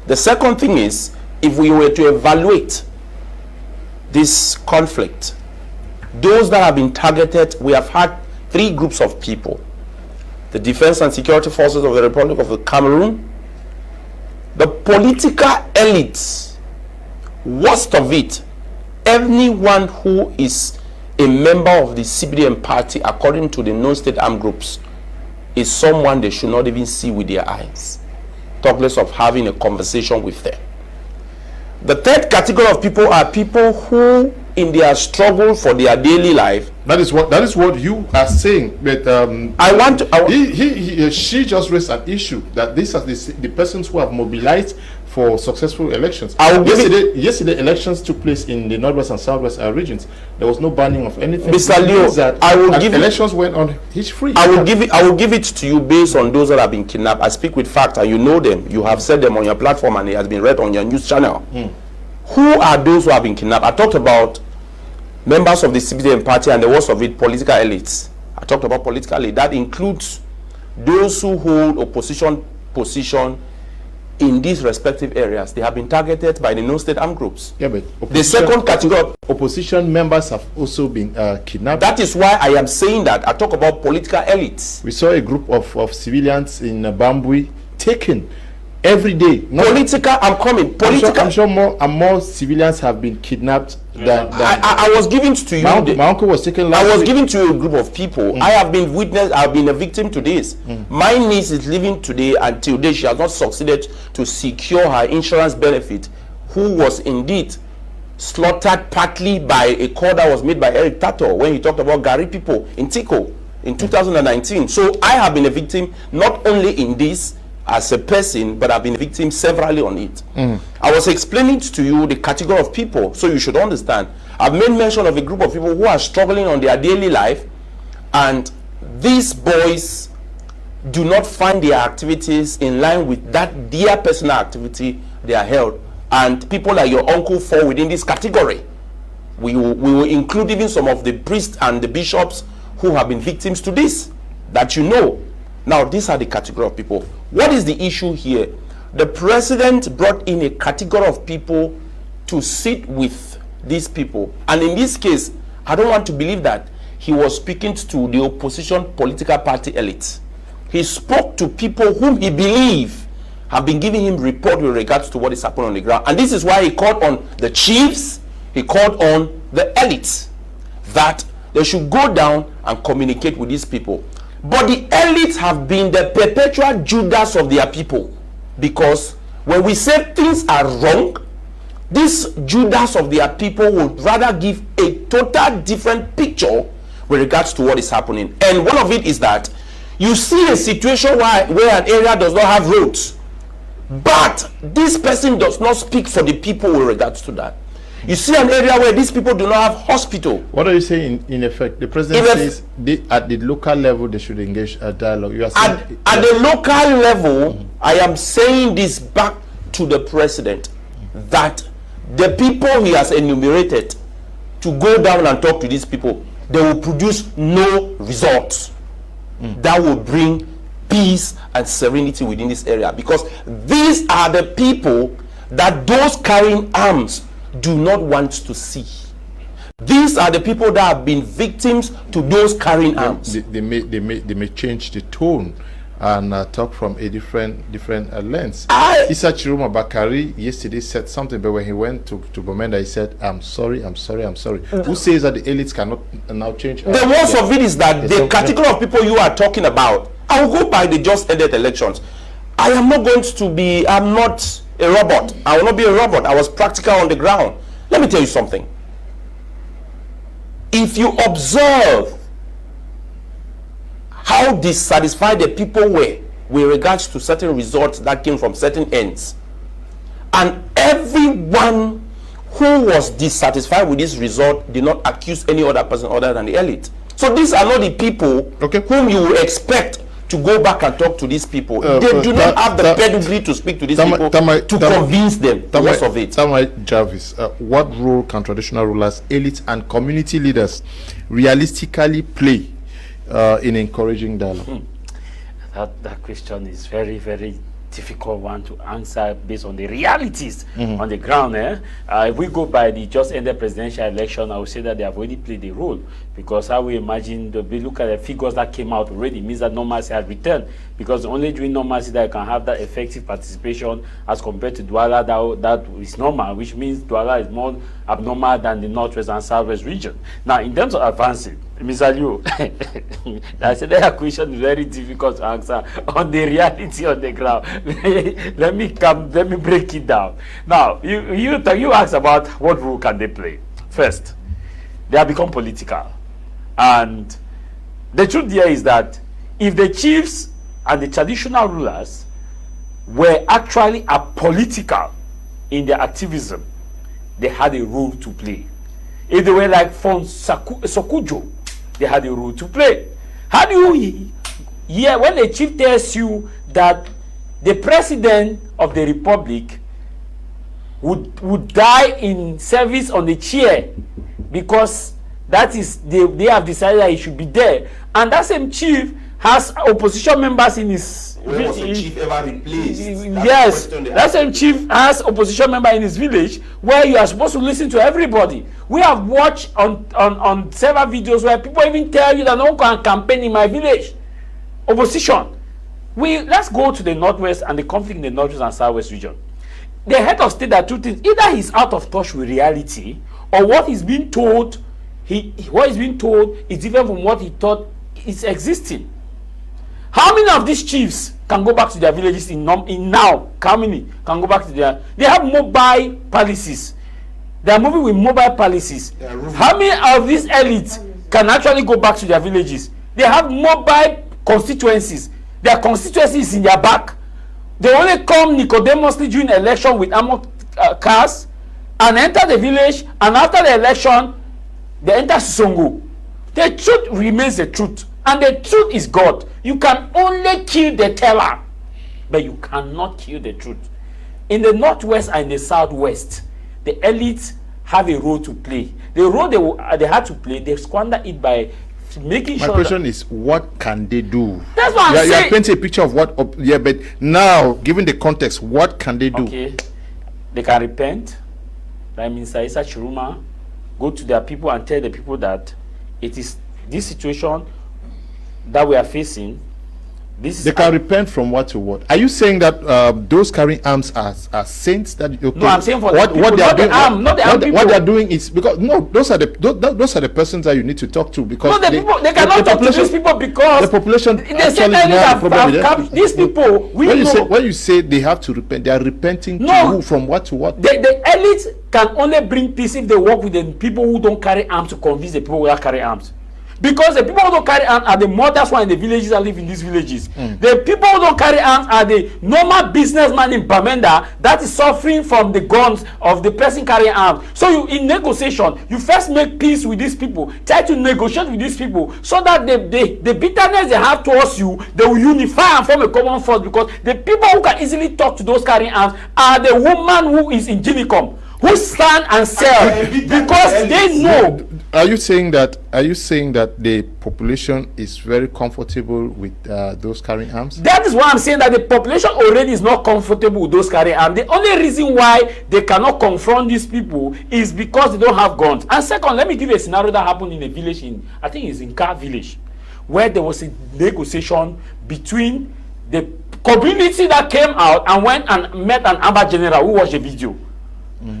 The second thing is, if we were to evaluate this conflict, those that have been targeted, we have had three groups of people: the Defense and Security Forces of the Republic of the Cameroon, the political elites, worst of it, anyone who is a member of the CBDM party, according to the non-state armed groups, is someone they should not even see with their eyes, talk less of having a conversation with them. The third category of people are people who, in their struggle for their daily life, That is what you are saying. But she just raised an issue that these are the persons who have mobilized for successful elections. Yesterday elections took place in the northwest and southwest regions. There was no banning of anything. Mr. Leo, elections went on hitch-free. I will give it to you based on those that have been kidnapped. I speak with facts, and you know them. You have said them on your platform, and it has been read on your news channel. Who are those who have been kidnapped? I talked about members of the CBDM party and the worst of it, political elites. I talked about political elite. That includes those who hold opposition position in these respective areas. They have been targeted by the non-state armed groups. Yeah, but the second category, opposition members have also been kidnapped. That is why I am saying that. I talk about political elites. We saw a group of civilians in Bambui taken every day. Political, I'm coming. Political. I'm sure more civilians have been kidnapped than I was giving to you. My uncle was taken last I was week. giving to you a group of people. I have been I've been a victim to this. My niece is living today, until today she has not succeeded to secure her insurance benefit, who was indeed slaughtered partly by a call that was made by Eric Tato when he talked about Gari people in Tico in 2019. So I have been a victim, not only in this as a person, but I've been a victim severally on it. I was explaining to you the category of people, so you should understand. I've made mention of a group of people who are struggling on their daily life, and these boys do not find their activities in line with that their personal activity they are held. And people like your uncle fall within this category. We will include even some of the priests and the bishops who have been victims to this, that you know. Now, these are the category of people. What is the issue here? The president brought in a category of people to sit with these people. And in this case, I don't want to believe that he was speaking to the opposition political party elite. He spoke to people whom he believed have been giving him report with regards to what is happening on the ground. And this is why he called on the chiefs, he called on the elites, that they should go down and communicate with these people. But the elites have been the perpetual Judas of their people, because when we say things are wrong, this Judas of their people would rather give a total different picture with regards to what is happening. And one of it is that you see a situation where an area does not have roads, but this person does not speak for the people with regards to that. You see an area where these people do not have hospital. What are you saying in effect? The president says at the local level they should engage a dialogue. You are saying at the local level, I am saying this back to the president, that the people he has enumerated to go down and talk to these people, they will produce no results that will bring peace and serenity within this area, because these are the people that those carrying arms do not want to see. These are the people that have been victims to those carrying arms. They may change the tone and talk from a different lens. Issa Chiroma Bakari yesterday said something, but when he went to Bomenda, he said, I'm sorry. Who says that the elites cannot now change? The worst of it is that the category of people you are talking about, I will go by the just ended elections. I'm not a robot. I will not be a robot. I was practical on the ground. Let me tell you something. If you observe how dissatisfied the people were with regards to certain results that came from certain ends, and everyone who was dissatisfied with this result did not accuse any other person other than the elite. So these are not the people whom you would expect to go back and talk to these people. They do not have the pedigree to speak to these people to convince them. The worst of it. Tah Mai Javis, what role can traditional rulers, elites, and community leaders realistically play in encouraging dialogue? That question is very, very difficult one to answer based on the realities on the ground. If we go by the just ended presidential election, I would say that they have already played a role, because how we imagine, we look at the figures that came out already, means that normalcy has returned, because only during normalcy that you can have that effective participation as compared to Douala that is normal, which means Douala is more abnormal than the northwest and southwest region. Now, in terms of advancing, Mr. Liu, I said that question is very difficult to answer on the reality on the ground. let me break it down. Now, you asked about what role can they play. First, they have become political, and the truth here is that if the chiefs and the traditional rulers were actually apolitical in their activism, they had a role to play. If they were like Fon Sokujo, they had a role to play. How do you hear when a chief tells you that the president of the republic would die in service on the chair because that is they have decided that he should be there, and that same chief has opposition members in his when was the chief ever replaced? Yes, that same chief has opposition member in his village where you are supposed to listen to everybody. We have watched on several videos where people even tell you that no one can campaign in my village. Opposition. Let's go to the northwest and the conflict in the northwest and southwest region. The head of state are two things: either he's out of touch with reality, or what he's being told, what he's being told is different from what he thought is existing. How many of these chiefs can go back to their villages in now? How many can go back to their? They have mobile palaces. They are moving with mobile palaces. How many of these elites can actually go back to their villages? They have mobile constituencies. Their constituency is in their back. They only come Nicodemously during election with armored cars and enter the village, and after the election, they enter Songo. The truth remains the truth, and the truth is God. You can only kill the teller, but you cannot kill the truth. In the northwest and the southwest, the elites have a role to play. The role they had to play, they squander it by making My sure. question is, what can they do? That's what I'm You are saying. painting a picture of what, but now, given the context, what can they do? Okay, they can repent. That means Isa Chiruma go to their people and tell the people that it is this situation that we are facing. This is They can repent from what to what? Are you saying that those carrying arms are saints? That okay, No, I'm saying for what the people, they are not the doing. arm, not the arm What people. they are doing is because no, those are the persons that you need to talk to because No, the people, they cannot talk to these people because the population they say actually earlier have a problem with them. these people. We when know you say they have to repent, they are repenting to No. who, from what to what? the elite can only bring peace if they work with the people who don't carry arms to convince the people who carry arms. Because the people who don't carry arms are the mothers who are in the villages that live in these villages. The people who don't carry arms are the normal businessman in Bamenda that is suffering from the guns of the person carrying arms. So you, in negotiation, you first make peace with these people, try to negotiate with these people so that the bitterness they have towards you, they will unify and form a common force, because the people who can easily talk to those carrying arms are the woman who is in Ginicom, who stand and sell because they know. Are you saying that the population is very comfortable with those carrying arms? That is why I'm saying that the population already is not comfortable with those carrying arms. The only reason why they cannot confront these people is because they don't have guns. And second, let me give you a scenario that happened in a village I think it's in Ka village, where there was a negotiation between the community that came out and went and met an Amba general who watched a video.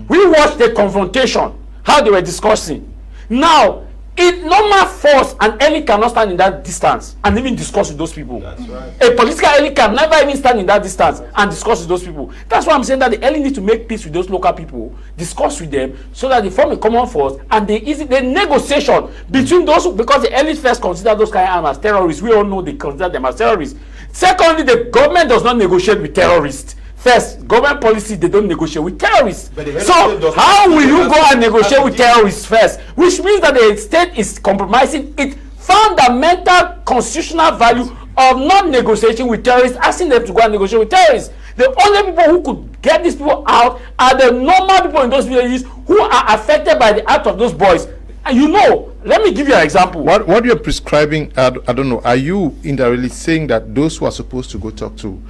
We watched the confrontation, how they were discussing. Now, in normal force, an elite cannot stand in that distance and even discuss with those people. That's right. A political elite can never even stand in that distance and discuss with those people. That's why I'm saying that the elite need to make peace with those local people, discuss with them, so that they form a common force and the negotiation between those because the elite first consider those kind of arms as terrorists. We all know they consider them as terrorists. Secondly, the government does not negotiate with terrorists. First, government policy, they don't negotiate with terrorists. So how will you go and negotiate with terrorists first? Which means that the state is compromising its fundamental constitutional value of not negotiating with terrorists, asking them to go and negotiate with terrorists. The only people who could get these people out are the normal people in those villages who are affected by the act of those boys. And you know, let me give you an example. What you're prescribing, I don't know, are you indirectly saying that those who are supposed to go talk to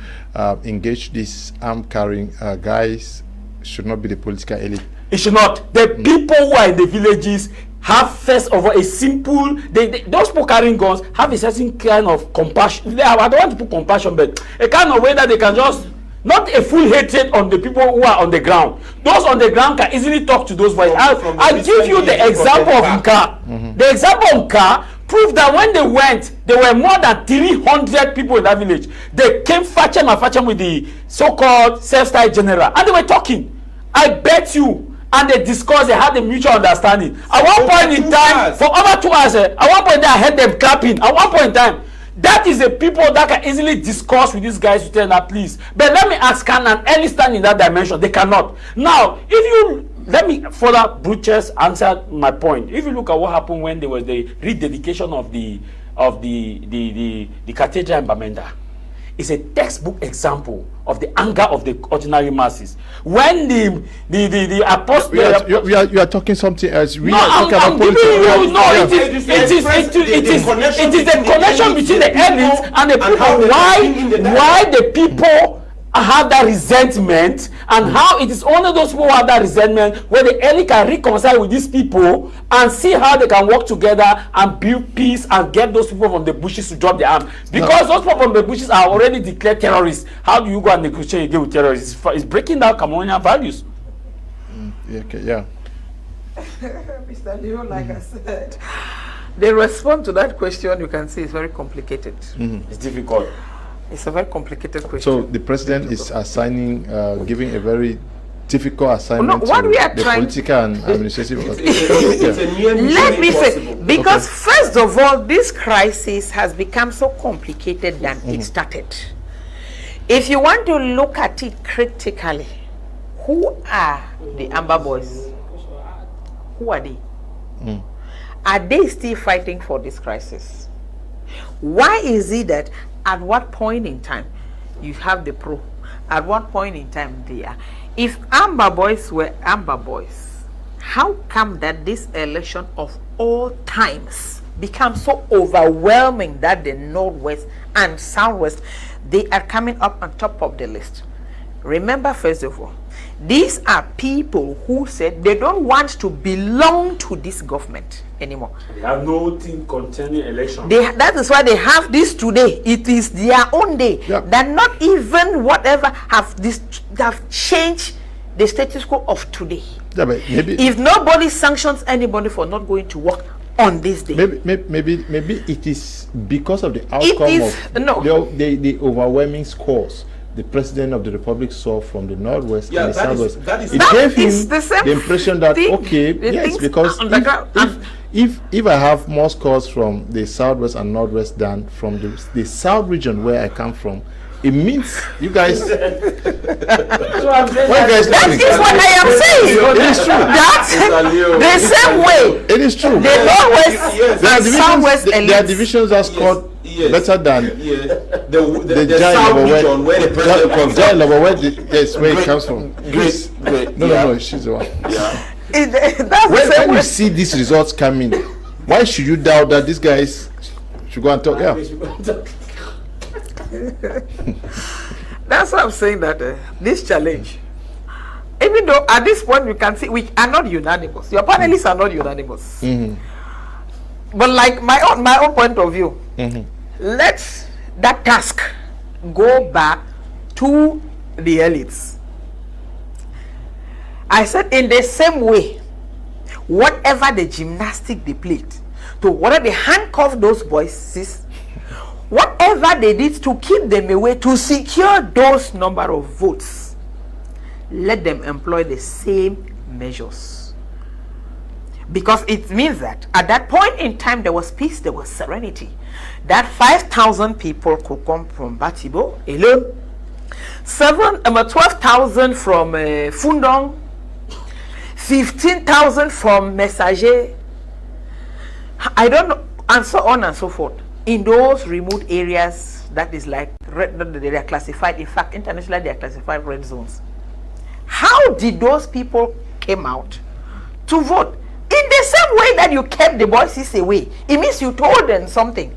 engage these arm carrying guys should not be the political elite? It should not. The people who are in the villages have first of all a simple, those people carrying guns have a certain kind of compassion. I don't want to put compassion, but a kind of way that they can just, not a full hatred on the people who are on the ground. Those on the ground can easily talk to those voices. I'll give you the example of Nka. The example of Nka proved that when they went, there were more than 300 people in that village. They came fachem with the so-called self-styled general, and they were talking. I bet you, and they discussed, they had a mutual understanding. At one point in time, for over 2 hours, at one point in time, I heard them clapping. At one point in time, that is the people that can easily discuss with these guys to tell them, please. But let me ask, can an elite stand in that dimension? They cannot. Now, if you let me further Brutus answer my point. If you look at what happened when there was the rededication of the cathedral in Bamenda, it's a textbook example of the anger of the ordinary masses. When the apostle, you are talking something else. We no, are talking I'm about giving politics. you. No, it is the connection between the elites and the people. Why the people have that resentment, and how it is only those people who have that resentment where the elite can reconcile with these people and see how they can work together and build peace and get those people from the bushes to drop their arms, because those people from the bushes are already declared terrorists. How do you go and negotiate again with terrorists? It's breaking down Cameroonian values. Okay, yeah. Mr. Leo, like I said, the response to that question, you can see, is very complicated. It's difficult. It's a very complicated question. So the president is assigning, giving a very difficult assignment what to we are the trying- political and administrative. Let me say, because first of all, this crisis has become so complicated than it started. If you want to look at it critically, who are the Amber Boys? Who are they? Are they still fighting for this crisis? Why is it that at what point in time you have the pro, at what point in time they are? If Amber Boys were Amber Boys, how come that this election of all times become so overwhelming that the Northwest and Southwest, they are coming up on top of the list. Remember, first of all, these are people who said they don't want to belong to this government anymore. They have no thing concerning election. That is why they have this today. It is their own day. Yeah. That not even whatever have changed the status quo of today. Yeah, but maybe If nobody sanctions anybody for not going to work on this day, maybe it is because of the outcome of the overwhelming scores the president of the republic saw from the Northwest and the Southwest. It gave him the impression that because if I have more scores from the Southwest and Northwest than from the South region where I come from, it means you guys. What you guys that is what I am saying. It is true. That's the same way. It is true. The Northwest and Southwest their divisions are scored better than the South region where the president comes from. Where it comes from. Great. No, she's the one. Yeah. When you see these results coming, why should you doubt that these guys should go and talk? Yeah. That's why I'm saying that this challenge, even though at this point we can see we are not unanimous, your panelists are not unanimous, but like my own point of view, let that task go back to the elites. I said in the same way, whatever the gymnastic they played, to whatever they handcuffed those voices, whatever they did to keep them away, to secure those number of votes, let them employ the same measures. Because it means that at that point in time there was peace, there was serenity. That 5,000 people could come from Batibo alone, 12,000 from Fundong, 15,000 from Messager, I don't know, and so on and so forth. In those remote areas, that is like they are classified, in fact internationally they are classified red zones. How did those people came out to vote? In the same way that you kept the voices away, it means you told them something.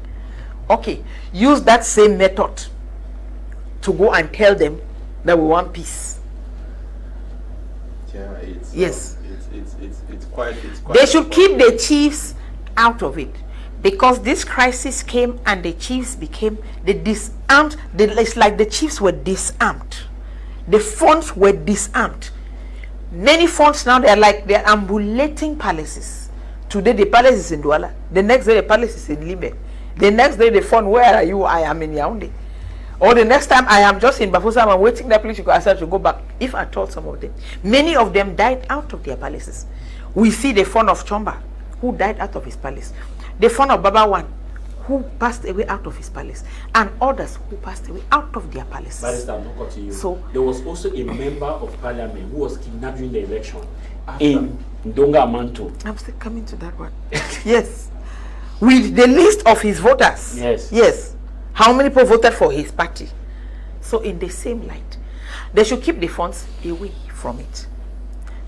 Okay, use that same method to go and tell them that we want peace. Yeah, yes. It's quite. They should keep the chiefs out of it. Because this crisis came and the chiefs became disarmed. It's like the chiefs were disarmed. The funds were disarmed. Many funds now they're ambulating palaces. Today the palace is in Douala. The next day the palace is in Limbe. The next day the fund, where are you? I am in Yaoundé. Or the next time I am just in Bafoussam, I'm waiting that place to go back. If I told some of them, many of them died out of their palaces. We see the fund of Chomba, who died out of his palace. The son of Baba One, who passed away out of his palace, and others who passed away out of their palaces. Barrister, not cut to you. So there was also a member of parliament who was kidnapped during the election in Ndonga Manto. I'm still coming to that one. Yes. With the list of his voters. Yes. How many people voted for his party? So in the same light, they should keep the funds away from it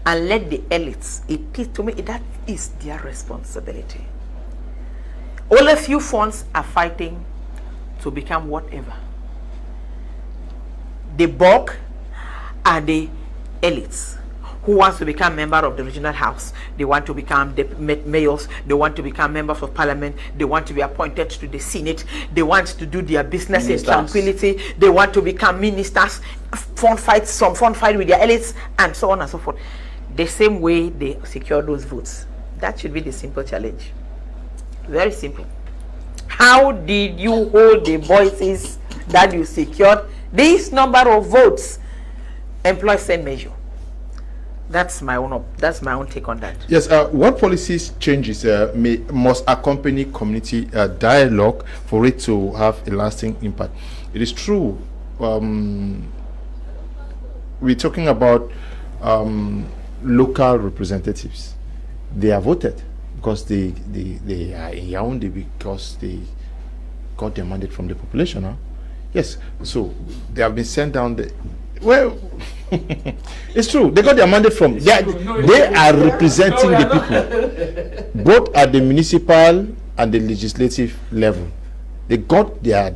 and let the elites. To me, that is their responsibility. All a few funds are fighting to become whatever. The bulk are the elites who wants to become member of the regional house. They want to become the mayors. They want to become members of parliament. They want to be appointed to the senate. They want to do their business in tranquility. They want to become ministers. Some fight with their elites, and so on and so forth. The same way they secure those votes. That should be the simple challenge. Very simple. How did you hold the voices that you secured this number of votes? Employ same measure. That's my own take on that. Yes. What policies changes must accompany community dialogue for it to have a lasting impact? It is true. We're talking about local representatives. They are voted because they are in Yaoundé because they got their mandate from the population. Huh? Yes. So they have been sent down there. Well, it's true. They got their mandate from. They are representing the people, both at the municipal and the legislative level. They got their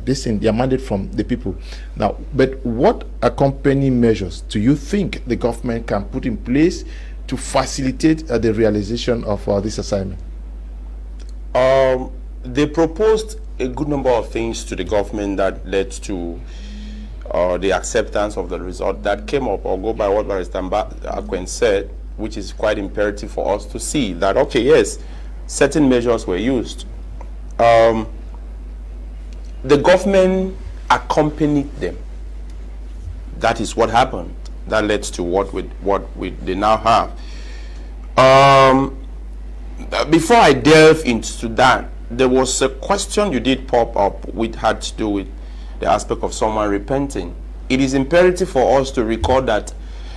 mandate from the people. Now, but what accompanying measures do you think the government can put in place to facilitate the realization of this assignment? They proposed a good number of things to the government that led to the acceptance of the result that came up. I'll go by what Barrister Akwen said, which is quite imperative for us to see that, okay, yes, certain measures were used. The government accompanied them. That is what happened. That led to what they now have. Before I delve into that, there was a question you did pop up which had to do with the aspect of someone repenting. It is imperative for us to record that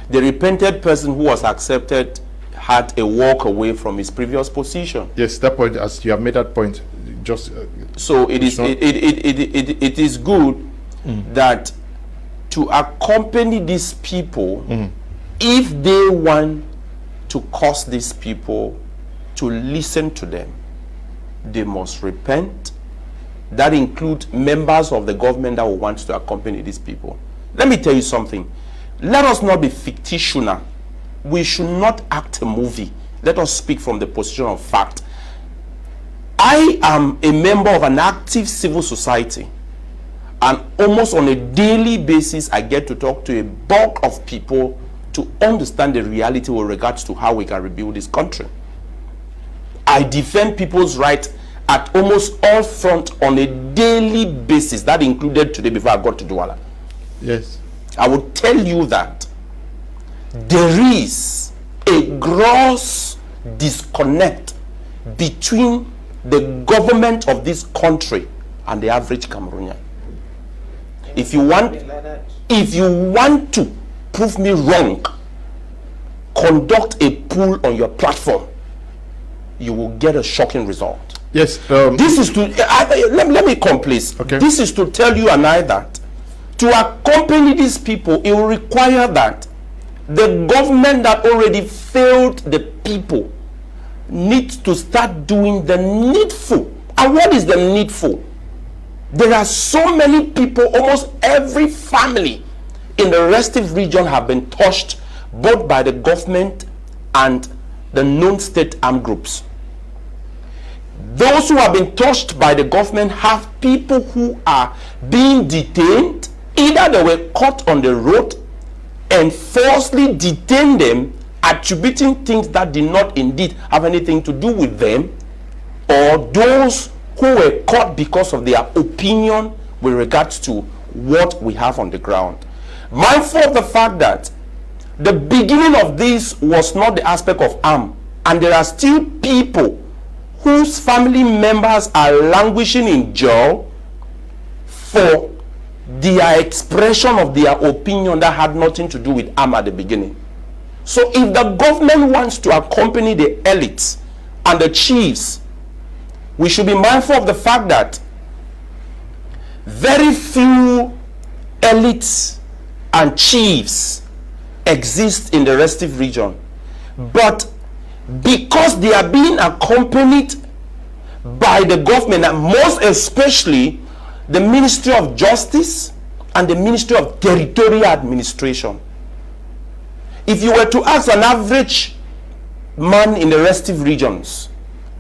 the repented person who was accepted had a walk away from his previous position. Yes, that point, as you have made that point, just so it is good that to accompany these people, if they want to cause these people to listen to them, they must repent. That includes members of the government that will want to accompany these people. Let me tell you something. Let us not be fictional. We should not act a movie. Let us speak from the position of fact. I am a member of an active civil society, and almost on a daily basis I get to talk to a bulk of people to understand the reality with regards to how we can rebuild this country. I defend people's rights at almost all fronts on a daily basis. That included today before I got to Douala. yes. I will tell you that there is a gross disconnect between the government of this country and the average Cameroonian. If you want to prove me wrong, conduct a poll on your platform. You will get a shocking result. Yes. This is to let me come, please. Okay. This is to tell you and I that to accompany these people, it will require that the government that already failed the people needs to start doing the needful. And what is the needful? There are so many people, almost every family in the restive region have been touched both by the government and the non-state armed groups. Those who have been touched by the government have people who are being detained. Either they were caught on the road and falsely detained them, attributing things that did not indeed have anything to do with them, or those who were caught because of their opinion with regards to what we have on the ground. Mindful of the fact that the beginning of this was not the aspect of harm, and there are still people whose family members are languishing in jail for their expression of their opinion that had nothing to do with harm at the beginning. So if the government wants to accompany the elites and the chiefs, we should be mindful of the fact that very few elites and chiefs exist in the restive region. But because they are being accompanied by the government, and most especially the Ministry of Justice and the Ministry of Territorial Administration. If you were to ask an average man in the restive regions,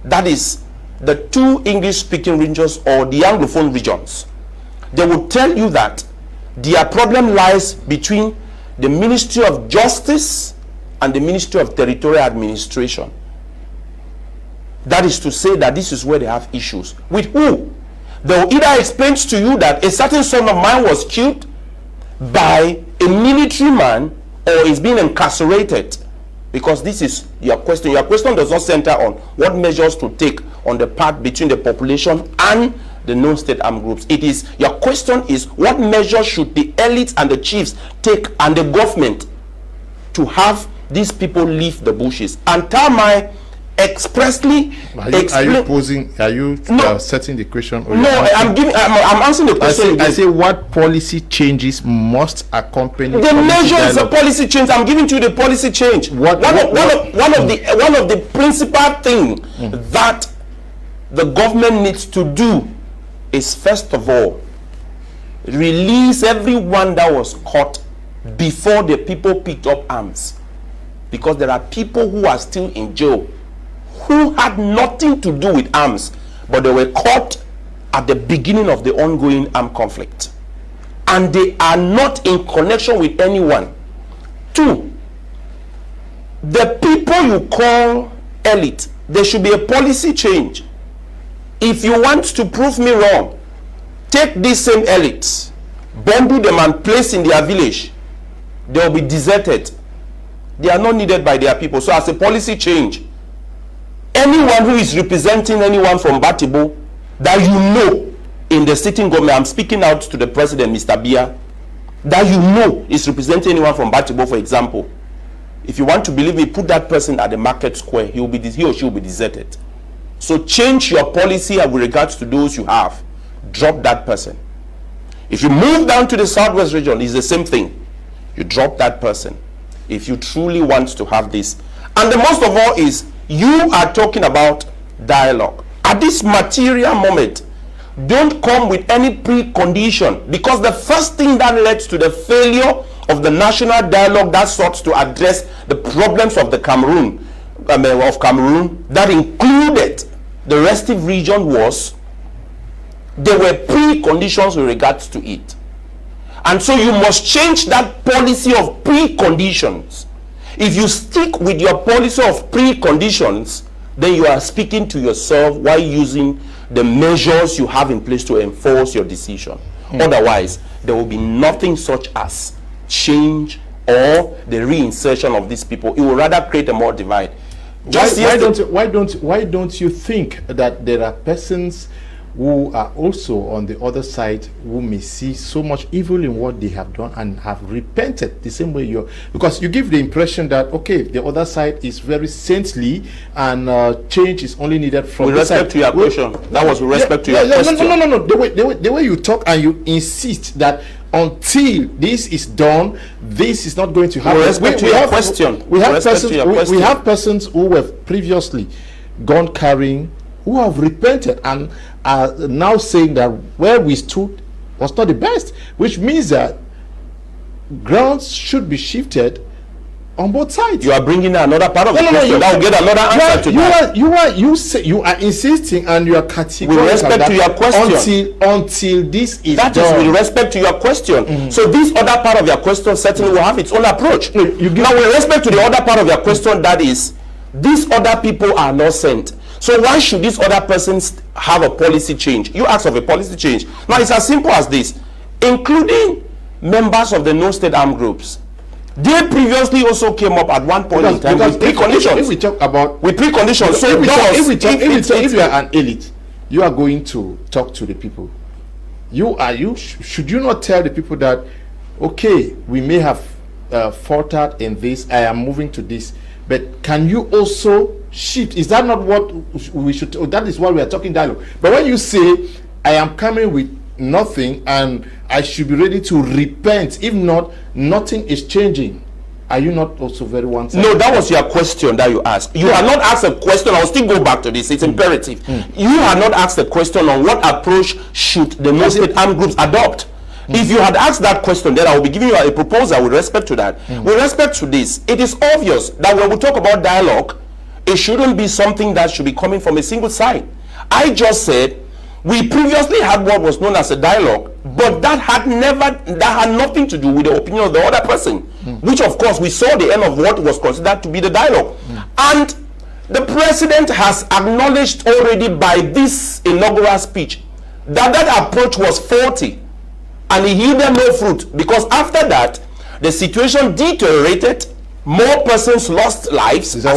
that is the two English-speaking regions or the Anglophone regions, they will tell you that their problem lies between the Ministry of Justice and the Ministry of Territorial Administration. That is to say that this is where they have issues. With who? They will either explain to you that a certain son of mine was killed by a military man or is being incarcerated, because this is your question. Your question does not center on what measures to take on the part between the population and the non-state armed groups. It is, your question is, what measures should the elites and the chiefs take and the government to have these people leave the bushes? And Tah Mai expressly setting the question? No, I'm answering the question. I say what policy changes must accompany the measure is a policy change. I'm giving you the policy change. One of the principal thing that the government needs to do is, first of all, release everyone that was caught before the people picked up arms. Because there are people who are still in jail who had nothing to do with arms, but they were caught at the beginning of the ongoing armed conflict. And they are not in connection with anyone. 2, the people you call elite, there should be a policy change. If you want to prove me wrong, take these same elites, bundle them and place in their village. They will be deserted. They are not needed by their people. So as a policy change, anyone who is representing anyone from Batibo that you know in the sitting government, I'm speaking out to the president, Mr. Bia, that you know is representing anyone from Batibo, for example, if you want to believe me, put that person at the market square. He or she will be deserted. So change your policy with regards to those you have. Drop that person. If you move down to the southwest region, it's the same thing. You drop that person if you truly want to have this. And the most of all is, you are talking about dialogue. At this material moment, don't come with any precondition, because the first thing that led to the failure of the national dialogue that sought to address the problems of the Cameroon, that included the restive region, was there were preconditions with regards to it. And so you must change that policy of preconditions. If you stick with your policy of preconditions, then you are speaking to yourself while using the measures you have in place to enforce your decision. Otherwise, there will be nothing such as change or the reinsertion of these people. It will rather create a more divide. Why don't you think that there are persons who are also on the other side who may see so much evil in what they have done and have repented the same way you're, because you give the impression that, okay, the other side is very saintly and change is only needed from with respect to your question. That was with respect to your question. No. The way you talk and you insist that until this is done, this is not going to happen. With respect to your question. We have persons who were previously gone carrying, who have repented and are now saying that where we stood was not the best, which means that grounds should be shifted on both sides. You are bringing another part of the question that will get another answer to that. You are insisting and you are categorical with respect to your question until this is that done. Is with respect to your question. So this other part of your question certainly will have its own approach. Now with respect to the other part of your question, that is, these other people are not sent. So why should these other persons have a policy change? You ask of a policy change. Now it's as simple as this. Including members of the non-state armed groups. They previously also came up at one point in time with preconditions. If we talk about with preconditions, so if you are an elite, you are going to talk to the people. Should you not tell the people that, okay, we may have faltered in this, I am moving to this, but can you also shift? Is that not what we should? That is what we are talking dialogue. But when you say, I am coming with nothing and I should be ready to repent, if not, nothing is changing, are you not also very one-sided? No, that was your question that you asked. You have not asked a question. I will still go back to this. It's imperative. You have not asked a question on what approach should the non-state armed groups adopt. If you had asked that question, then I will be giving you a proposal with respect to that. With respect to this, it is obvious that when we talk about dialogue, it shouldn't be something that should be coming from a single side. I just said we previously had what was known as a dialogue, but that had nothing to do with the opinion of the other person, which of course we saw the end of what was considered to be the dialogue. And the president has acknowledged already by this inaugural speech that that approach was faulty. And he yielded no fruit, because after that the situation deteriorated, more persons lost lives. Is that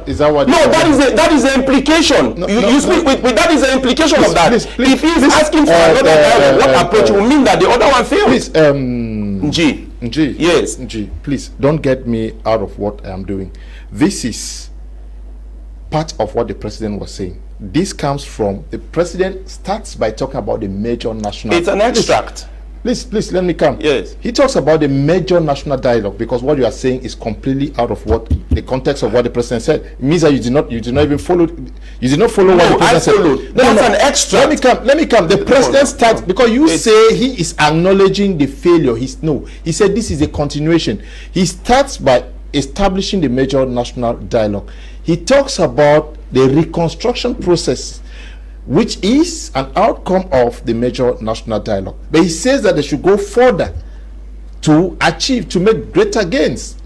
that is the implication. You speak with that is the implication of that. If he is asking for another dialogue, what approach will mean that the other one failed? Please, Nji. Yes. Nji, please don't get me out of what I am doing. This is part of what the president was saying. This comes from the president starts by talking about the major national. It's an extract. Please, let me come. Yes. He talks about the major national dialogue, because what you are saying is completely out of what the context of what the president said. It means that you did not even follow. You did not follow what the president said. No, that's an extra. Let me come. The president starts because you say he is acknowledging the failure. He said this is a continuation. He starts by establishing the major national dialogue. He talks about the reconstruction process, which is an outcome of the major national dialogue. But he says that they should go further to make greater gains.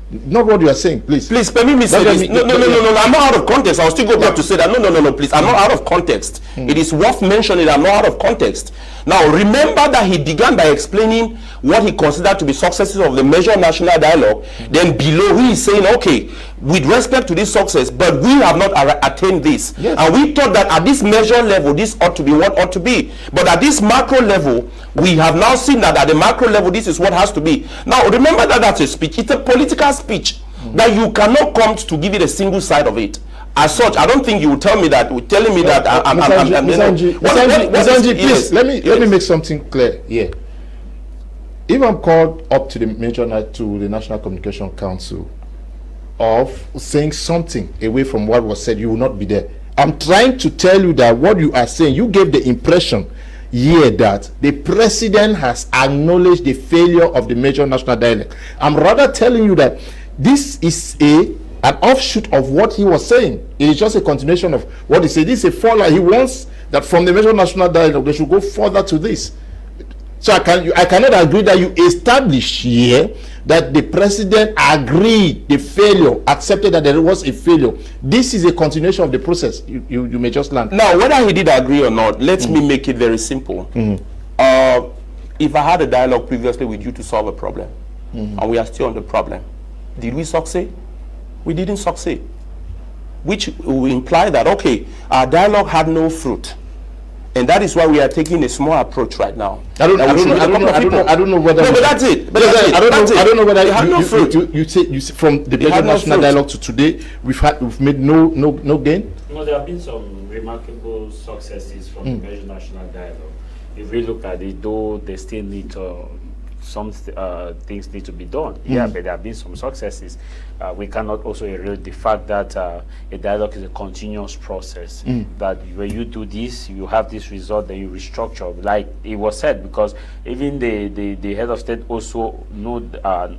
Not what you are saying, please. Please, permit me say this. No, I'm not out of context. I'll still go back to say that. No, please. I'm not out of context. It is worth mentioning I'm not out of context. Now, remember that he began by explaining what he considered to be successes of the major national dialogue. Then below, he is saying, okay, with respect to this success, but we have not attained this. Yes. And we thought that at this measure level, this ought to be what ought to be. But at this macro level, we have now seen that at the macro level, this is what has to be. Now, remember that that's a speech. It's a political speech that you cannot come to give it a single side of it. As such, I don't think you will tell me that. Telling me that Nji, please let me make something clear here. If I'm called up to the National Communication Council of saying something away from what was said, you will not be there. I'm trying to tell you that what you are saying, you gave the impression here that the president has acknowledged the failure of the major national dialogue. I'm rather telling you that this is an offshoot of what he was saying. It is just a continuation of what he said. This is a fallout. He wants that from the major national dialogue they should go further to this. So I cannot agree that you establish here that the president agreed the failure, accepted that there was a failure. This is a continuation of the process. You may just learn. Now, whether he did agree or not, let me make it very simple. If I had a dialogue previously with you to solve a problem, and we are still on the problem, did we succeed? We didn't succeed. Which will imply that, okay, our dialogue had no fruit. And that is why we are taking a small approach right now. I don't know whether. No, but that's it. I don't know whether you say from the national dialogue to today we've made no gain. No, there have been some remarkable successes from the major national dialogue. If we look at it, though they still need some things need to be done. Yeah, but there have been some successes. We cannot also erode the fact that a dialogue is a continuous process. That when you do this, you have this result, then you restructure. Like it was said, because even the head of state also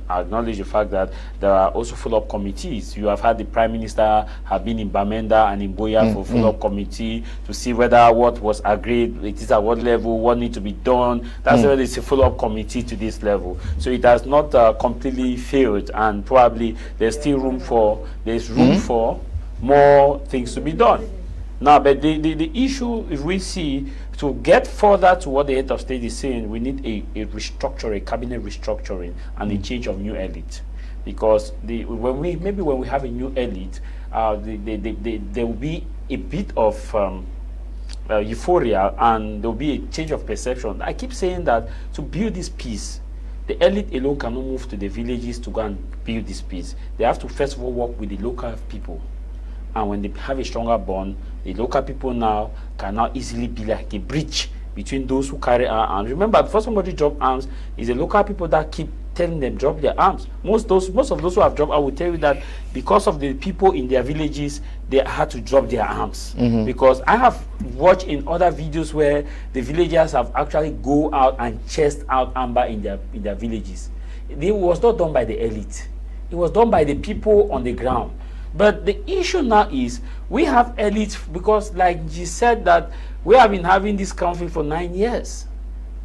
acknowledge the fact that there are also follow-up committees. You have had the prime minister have been in Bamenda and in Boya for follow-up committee to see whether what was agreed, it is at what level, what needs to be done. That's why it's a follow-up committee to this level. So it has not completely failed, and probably there's still room for more things to be done. Now, but the issue, if we see, to get further to what the head of state is saying, we need a restructure, a cabinet restructuring, and a change of new elite. Because when we have a new elite, there will be a bit of euphoria, and there will be a change of perception. I keep saying that to build this peace, the elite alone cannot move to the villages to go and build this peace. They have to first of all work with the local people. And when they have a stronger bond, the local people now can now easily be like a bridge between those who carry arms. Remember, before somebody drop arms, it's the local people that keep telling them drop their arms. Most of those who have dropped, I will tell you that because of the people in their villages, they had to drop their arms. Because I have watched in other videos where the villagers have actually go out and chest out amber in their villages. It was not done by the elite. It was done by the people on the ground. But the issue now is we have elites, because like Nji said, that we have been having this conflict for 9 years.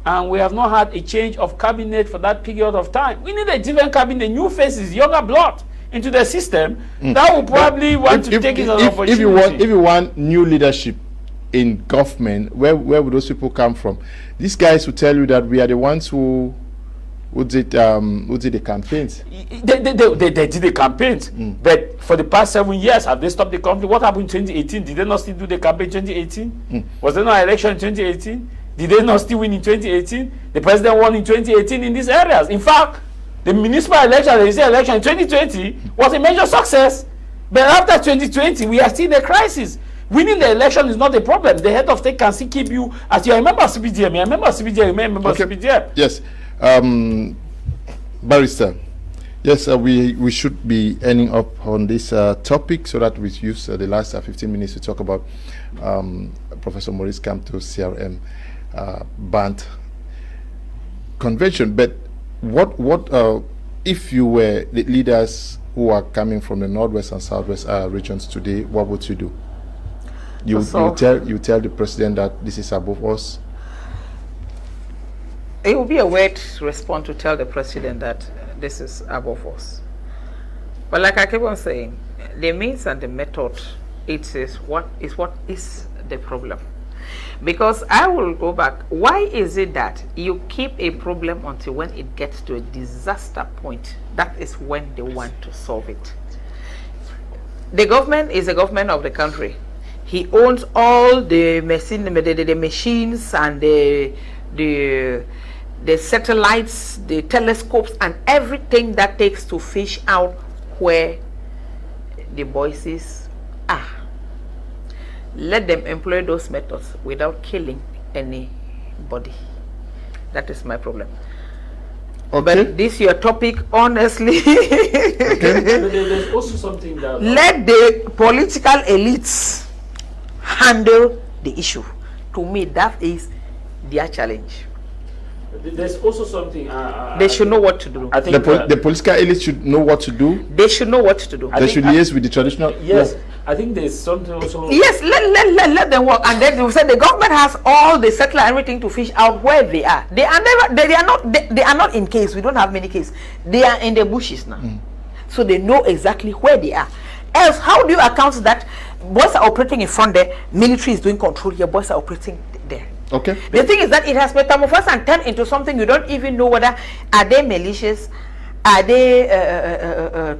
And we have not had a change of cabinet for that period of time. We need a different cabinet, new faces, younger blood into the system that will probably want to take it as an opportunity. If you want new leadership in government, where would those people come from? These guys will tell you that we are the ones who did the campaigns. They did the campaigns, but for the past 7 years, have they stopped the conflict? What happened in 2018? Did they not still do the campaign in 2018? Was there no election in 2018? Did they not still win in 2018? The president won in 2018 in these areas. In fact, the municipal election, the election in 2020 was a major success. But after 2020, we are still in a crisis. Winning the election is not a problem. The head of state can still keep you as you are a member of CPDM. You are a member of CPDM, you are a member of CPDM. Yes. Barrister, Yes, we should be ending up on this topic so that we use the last 15 minutes to talk about Professor Maurice Kamto's CRM banned convention. But what if you were the leaders who are coming from the northwest and southwest regions today, what would you do? You tell the president that this is above us? It would be a weird response to tell the president that this is above us. But like I keep on saying, the means and the method, it is what is the problem. Because I will go back, why is it that you keep a problem until when it gets to a disaster point? That is when they want to solve it. The government is the government of the country. He owns all the machines and the satellites, the telescopes, and everything that takes to fish out where the voices are. Let them employ those methods without killing anybody. That is my problem. Okay. But this your topic, honestly. Okay. There's also something that let the political elites handle the issue. To me, that is their challenge. There's also something they should know what to do. I think the political elites should know what to do. They should know what to do. They should liaise with the traditional. Yes, I think there's something also. Yes, let them work, and then you said the government has all the satellite, everything to fish out where they are. They are not in caves. We don't have many caves. They are in the bushes now, so they know exactly where they are. Else, how do you account that boys are operating in front there, military is doing control here, boys are operating there? Okay. The thing is that it has metamorphosed and turned into something you don't even know whether are they malicious, are they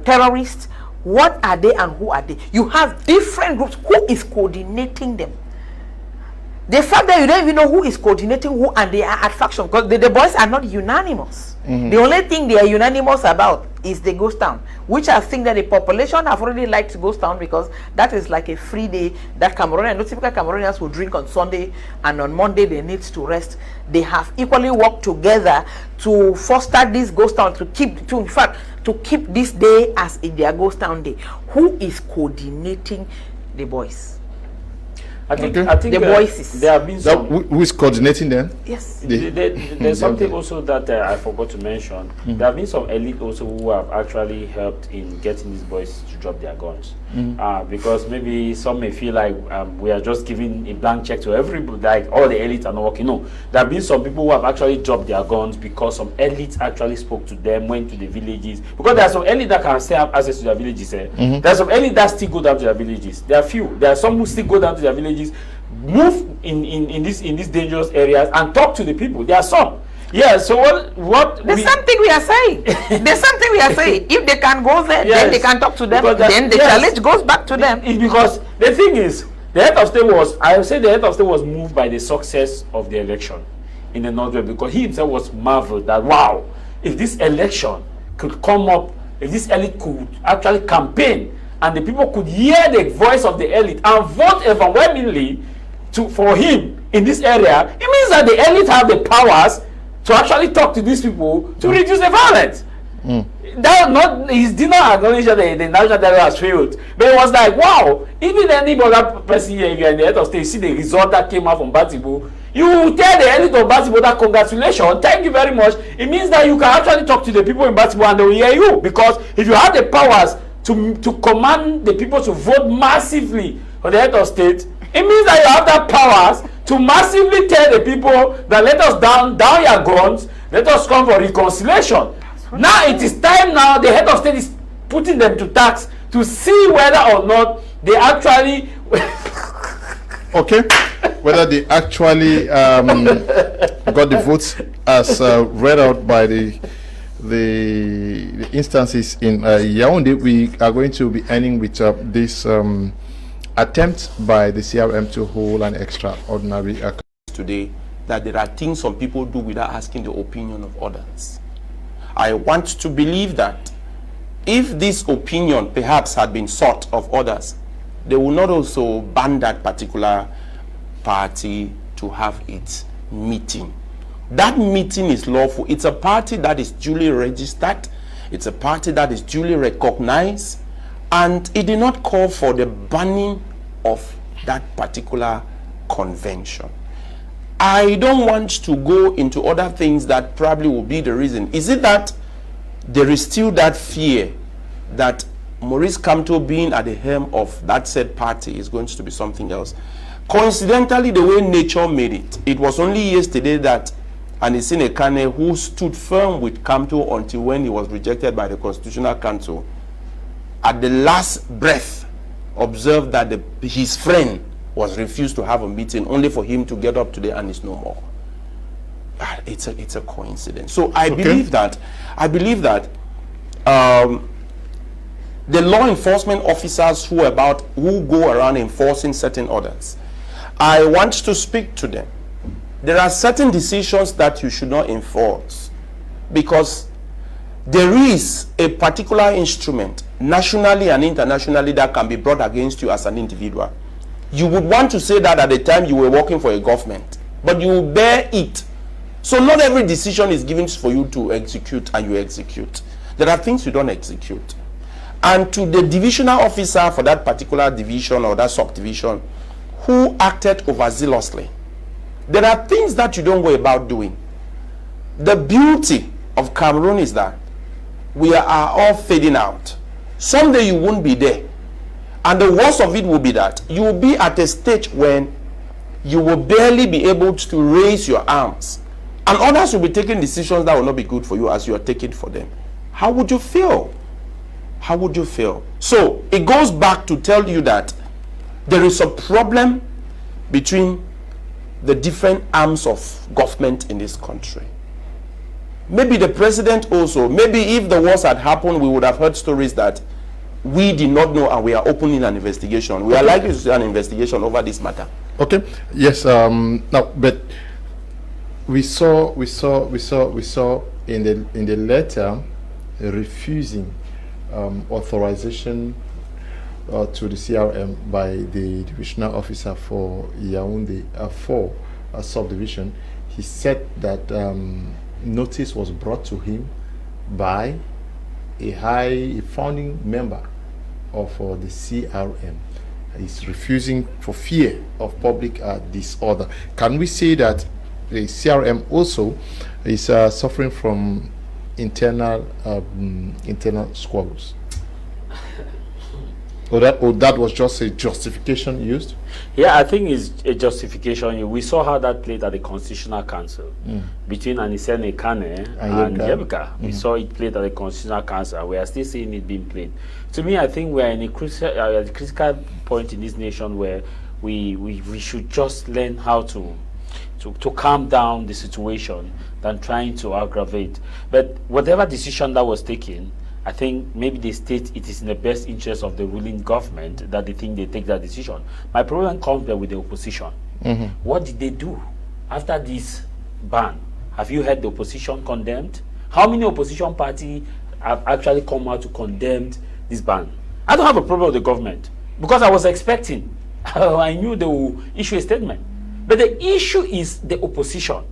terrorists, what are they and who are they? You have different groups. Who is coordinating them? The fact that you don't even know who is coordinating who and they are at faction, because the boys are not unanimous. The only thing they are unanimous about is the ghost town, which I think that the population have already liked ghost town because that is like a free day that Cameroonians, not typical Cameroonians, will drink on Sunday and on Monday they need to rest. They have equally worked together to foster this ghost town, to keep this day as their ghost town day. Who is coordinating the boys? I think the voices. There have been some. Who is coordinating them? Yes. There's something also that I forgot to mention. There have been some elite also who have actually helped in getting these boys to drop their guns. Because maybe some may feel like we are just giving a blank check to everybody, like all the elites are not working. No, there have been some people who have actually dropped their guns because some elites actually spoke to them, went to the villages. Because there are some elites that can still have access to their villages. There are some elites that still go down to their villages. There are few. There are some who still go down to their villages, move in these dangerous areas and talk to the people. There are some. Yeah, so there's something we are saying. There's something we are saying. If they can go there, then they can talk to them. Then the challenge goes back to them. It's because the thing is, the head of state was moved by the success of the election in the Northwest, because he himself was marveled that, wow, if this election could come up, if this elite could actually campaign and the people could hear the voice of the elite and vote overwhelmingly for him in this area, it means that the elite have the powers to actually talk to these people to reduce the violence. He did not acknowledge that the national dialogue has failed. But it was like, wow, even any other person here, if you're in the head of state, see the result that came out from Batibo, you tell the elite of Batibo that congratulations, thank you very much. It means that you can actually talk to the people in Batibo and they will hear you. Because if you have the powers to command the people to vote massively for the head of state, it means that you have that powers to massively tell the people that let us down your guns, let us come for reconciliation. Now it is time now the head of state is putting them to tax to see whether or not they actually okay, whether they actually got the votes as read out by the instances in Yaoundé. We are going to be ending with this attempt by the CRM to hold an extraordinary today, that there are things some people do without asking the opinion of others. I want to believe that if this opinion perhaps had been sought of others, they will not also ban that particular party to have its meeting. That meeting is lawful. It's a party that is duly registered. It's a party that is duly recognized, and it did not call for the banning of that particular convention. I don't want to go into other things that probably will be the reason. Is it that there is still that fear that Maurice Kamto being at the helm of that said party is going to be something else? Coincidentally, the way nature made it, it was only yesterday that Anicent Ekane, who stood firm with Kamto until when he was rejected by the Constitutional Council, at the last breath observed that his friend was refused to have a meeting, only for him to get up today and it's no more. It's a coincidence. So I believe that the law enforcement officers who go around enforcing certain orders, I want to speak to them. There are certain decisions that you should not enforce because there is a particular instrument nationally and internationally that can be brought against you as an individual. You would want to say that at the time you were working for a government, but you will bear it. So not every decision is given for you to execute and you execute. There are things you don't execute. And to the divisional officer for that particular division or that subdivision who acted overzealously, there are things that you don't go about doing. The beauty of Cameroon is that we are all fading out. Someday you won't be there. And the worst of it will be that you will be at a stage when you will barely be able to raise your arms. And others will be taking decisions that will not be good for you as you are taking for them. How would you feel? How would you feel? So it goes back to tell you that there is a problem between the different arms of government in this country. Maybe the president also, maybe if the worst had happened, we would have heard stories that we did not know and we are opening an investigation. We are likely to see an investigation over this matter. Okay. Yes. Now, but we saw in the letter refusing authorization to the CRM by the divisional officer for Yaoundé 4 subdivision. He said that notice was brought to him by a founding member of the CRM. He's refusing for fear of public disorder. Can we say that the CRM also is suffering from internal squabbles? Or that was just a justification used? Yeah, I think it's a justification. We saw how that played at the Constitutional Council between Anicent Ekane and Yebika. We saw it played at the Constitutional Council. We are still seeing it being played. To me, I think we are in a critical point in this nation where we should just learn how to calm down the situation than trying to aggravate. But whatever decision that was taken, I think maybe they state it is in the best interest of the ruling government that they think they take that decision. My problem comes there with the opposition. What did they do after this ban? Have you heard the opposition condemned? How many opposition parties have actually come out to condemn this ban? I don't have a problem with the government because I was expecting. I knew they will issue a statement. But the issue is the opposition.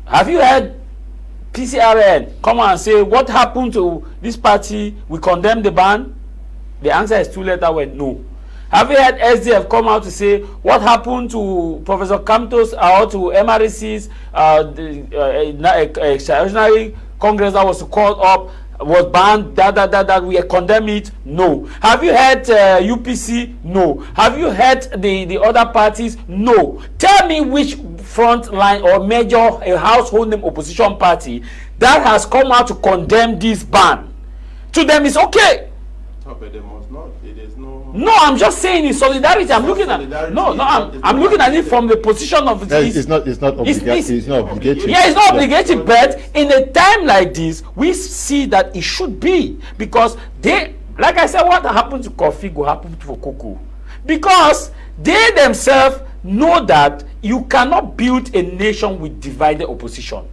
Have you heard PCRN come and say what happened to this party? We condemn the ban. The answer is 2 letter word no. Have you heard SDF come out to say what happened to Professor Kamto's or to MRC's extraordinary congress that was called up was banned, that we condemn it? No. Have you heard UPC? No. Have you heard the other parties? No. Tell me which front line or major a household name opposition party that has come out to condemn this ban. To them it's okay. But they must not. It is no, I'm just saying in solidarity. I'm looking at I'm looking at it from the position of this. It's not obligatory. Yeah, it's not obligatory, but in a time like this, we see that it should be, because they, like I said, what happened to coffee will happen for cocoa, because they themselves know that you cannot build a nation with divided opposition.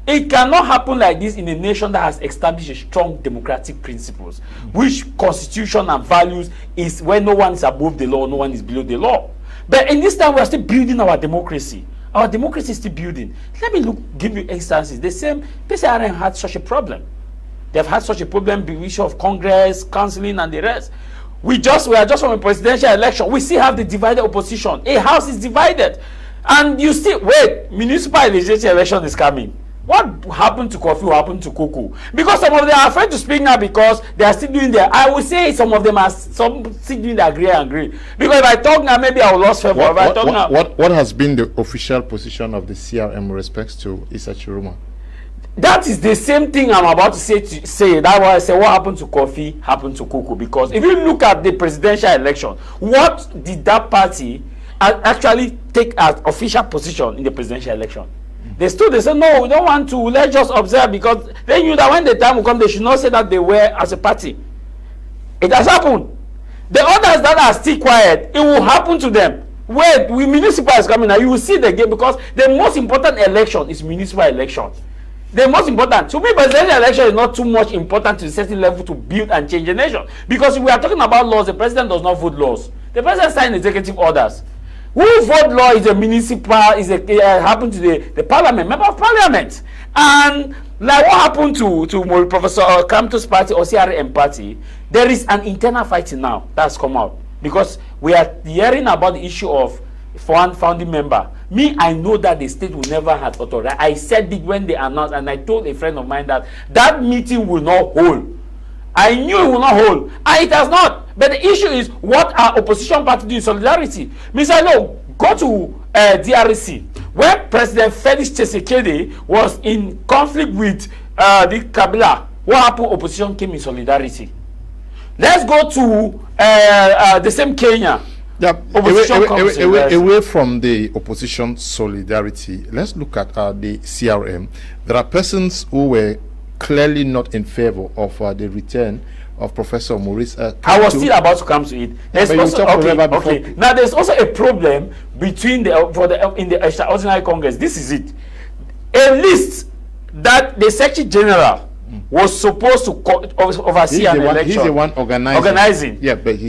It cannot happen like this in a nation that has established a strong democratic principles, which constitution and values is where no one is above the law, no one is below the law. But in this time, we are still building our democracy. Our democracy is still building. Let me give you instances. The same PCRN had such a problem. They've had such a problem, the issue of Congress, counseling, and the rest. We are just from a presidential election. We still have the divided opposition. A house is divided. And you still, wait, municipal legislative election is coming. What happened to coffee? What happened to cocoa? Because some of them are afraid to speak now because they are still doing their, I would say some of them are still doing their gray and green. Because if I talk now, maybe I will lose favor. What has been the official position of the CRM with respect to Issa Chiroma? That is the same thing I'm about to say. That's why I say what happened to coffee happened to cocoa. Because if you look at the presidential election, what did that party actually take as official position in the presidential election? They said, no, we don't want to, let's just observe, because they knew that when the time will come, they should not say that they were as a party. It has happened. The others that are still quiet, it will happen to them. Wait, municipal is coming now, you will see the game, because the most important election is municipal election. The most important, to me, presidential election is not too much important to a certain level to build and change the nation. Because if we are talking about laws, the president does not vote laws. The president signs executive orders. Who vote law is a municipal, happened to the parliament, member of parliament. And like what happened to Professor Kamto's party or CRM party, there is an internal fighting now that's come out. Because we are hearing about the issue of one founding member. Me, I know that the state will never have authority. I said it when they announced, and I told a friend of mine that that meeting will not hold. I knew it will not hold, and it has not. But the issue is, what are opposition parties doing in solidarity? Mr. Lo, go to DRC, where President Felix Tshisekedi was in conflict with the Kabila. What happened? Opposition came in solidarity. Let's go to the same Kenya. Yeah, away from the opposition solidarity, let's look at the CRM. There are persons who were clearly not in favor of the return of Professor Maurice. I was still about to come to it. There's also, okay. Now there's also a problem between in the extraordinary Congress. This is it. A list that the Secretary General was supposed to oversee an election. He's the one organizing. Yeah, but he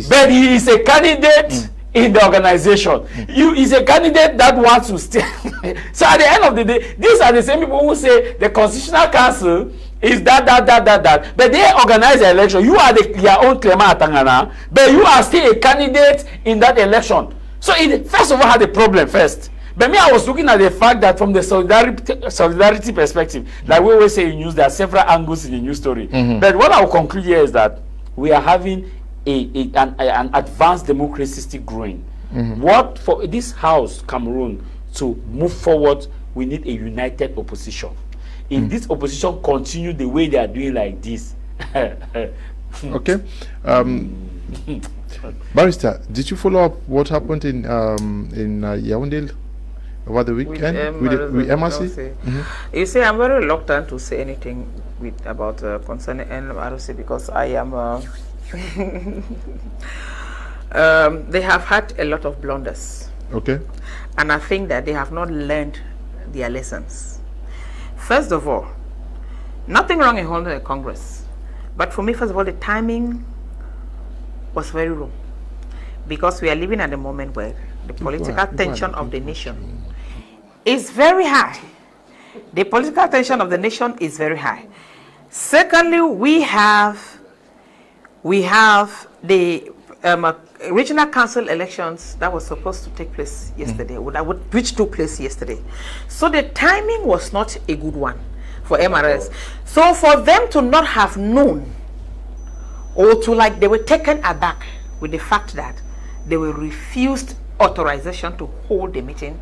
is a candidate in the organization. You is a candidate that wants to stay. So at the end of the day, these are the same people who say the Constitutional Council is that. But they organize the election. You are your own Clement Atangana, but you are still a candidate in that election. So it first of all had a problem first. But me, I was looking at the fact that from the solidarity perspective, like we always say in news, there are several angles in the news story. But what I will conclude here is that we are having an advanced democracy still growing. What for this house, Cameroon, to move forward, we need a united opposition. If this opposition continue the way they are doing like this, okay. Barrister, did you follow up what happened in Yaoundé over the weekend with MRC? You see, I'm very reluctant to say anything about concerning MRC because I am. They have had a lot of blunders. Okay. And I think that they have not learned their lessons. First of all, nothing wrong in holding a Congress. But for me, first of all, the timing was very wrong. Because we are living at a moment where the political tension of the nation is very high. The political tension of the nation is very high. Secondly, we have the regional council elections that was supposed to take place yesterday, which took place yesterday. So the timing was not a good one for MRS. So for them to not have known, or to they were taken aback with the fact that they were refused authorization to hold the meeting,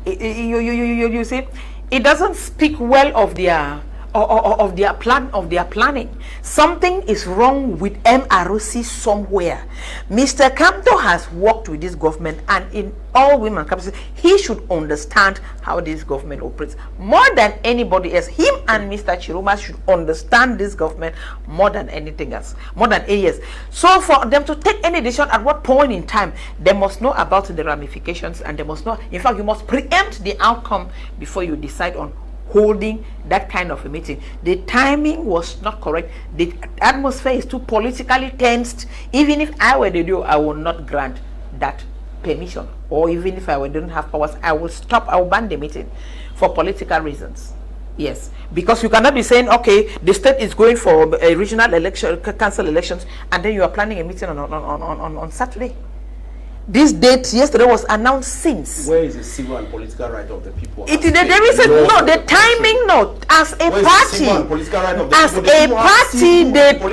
you see, it doesn't speak well of their planning. Something is wrong with MRC somewhere. Mr. Kamto has worked with this government, and in all women capacity, he should understand how this government operates more than anybody else. Him and Mr. Chiroma should understand this government more than anything else, more than 8 years. So for them to take any decision at what point in time, they must know about the ramifications, and they must know, in fact, you must preempt the outcome before you decide on holding that kind of a meeting. The timing was not correct. The atmosphere is too politically tensed. Even if I were the do, I will not grant that permission. Or even if I didn't have powers, I will ban the meeting for political reasons. Yes, because you cannot be saying, okay, the state is going for a regional election, council elections, and then you are planning a meeting on Saturday. This date yesterday was announced since. Where is the civil and political right of the people? There is the timing note. As a party,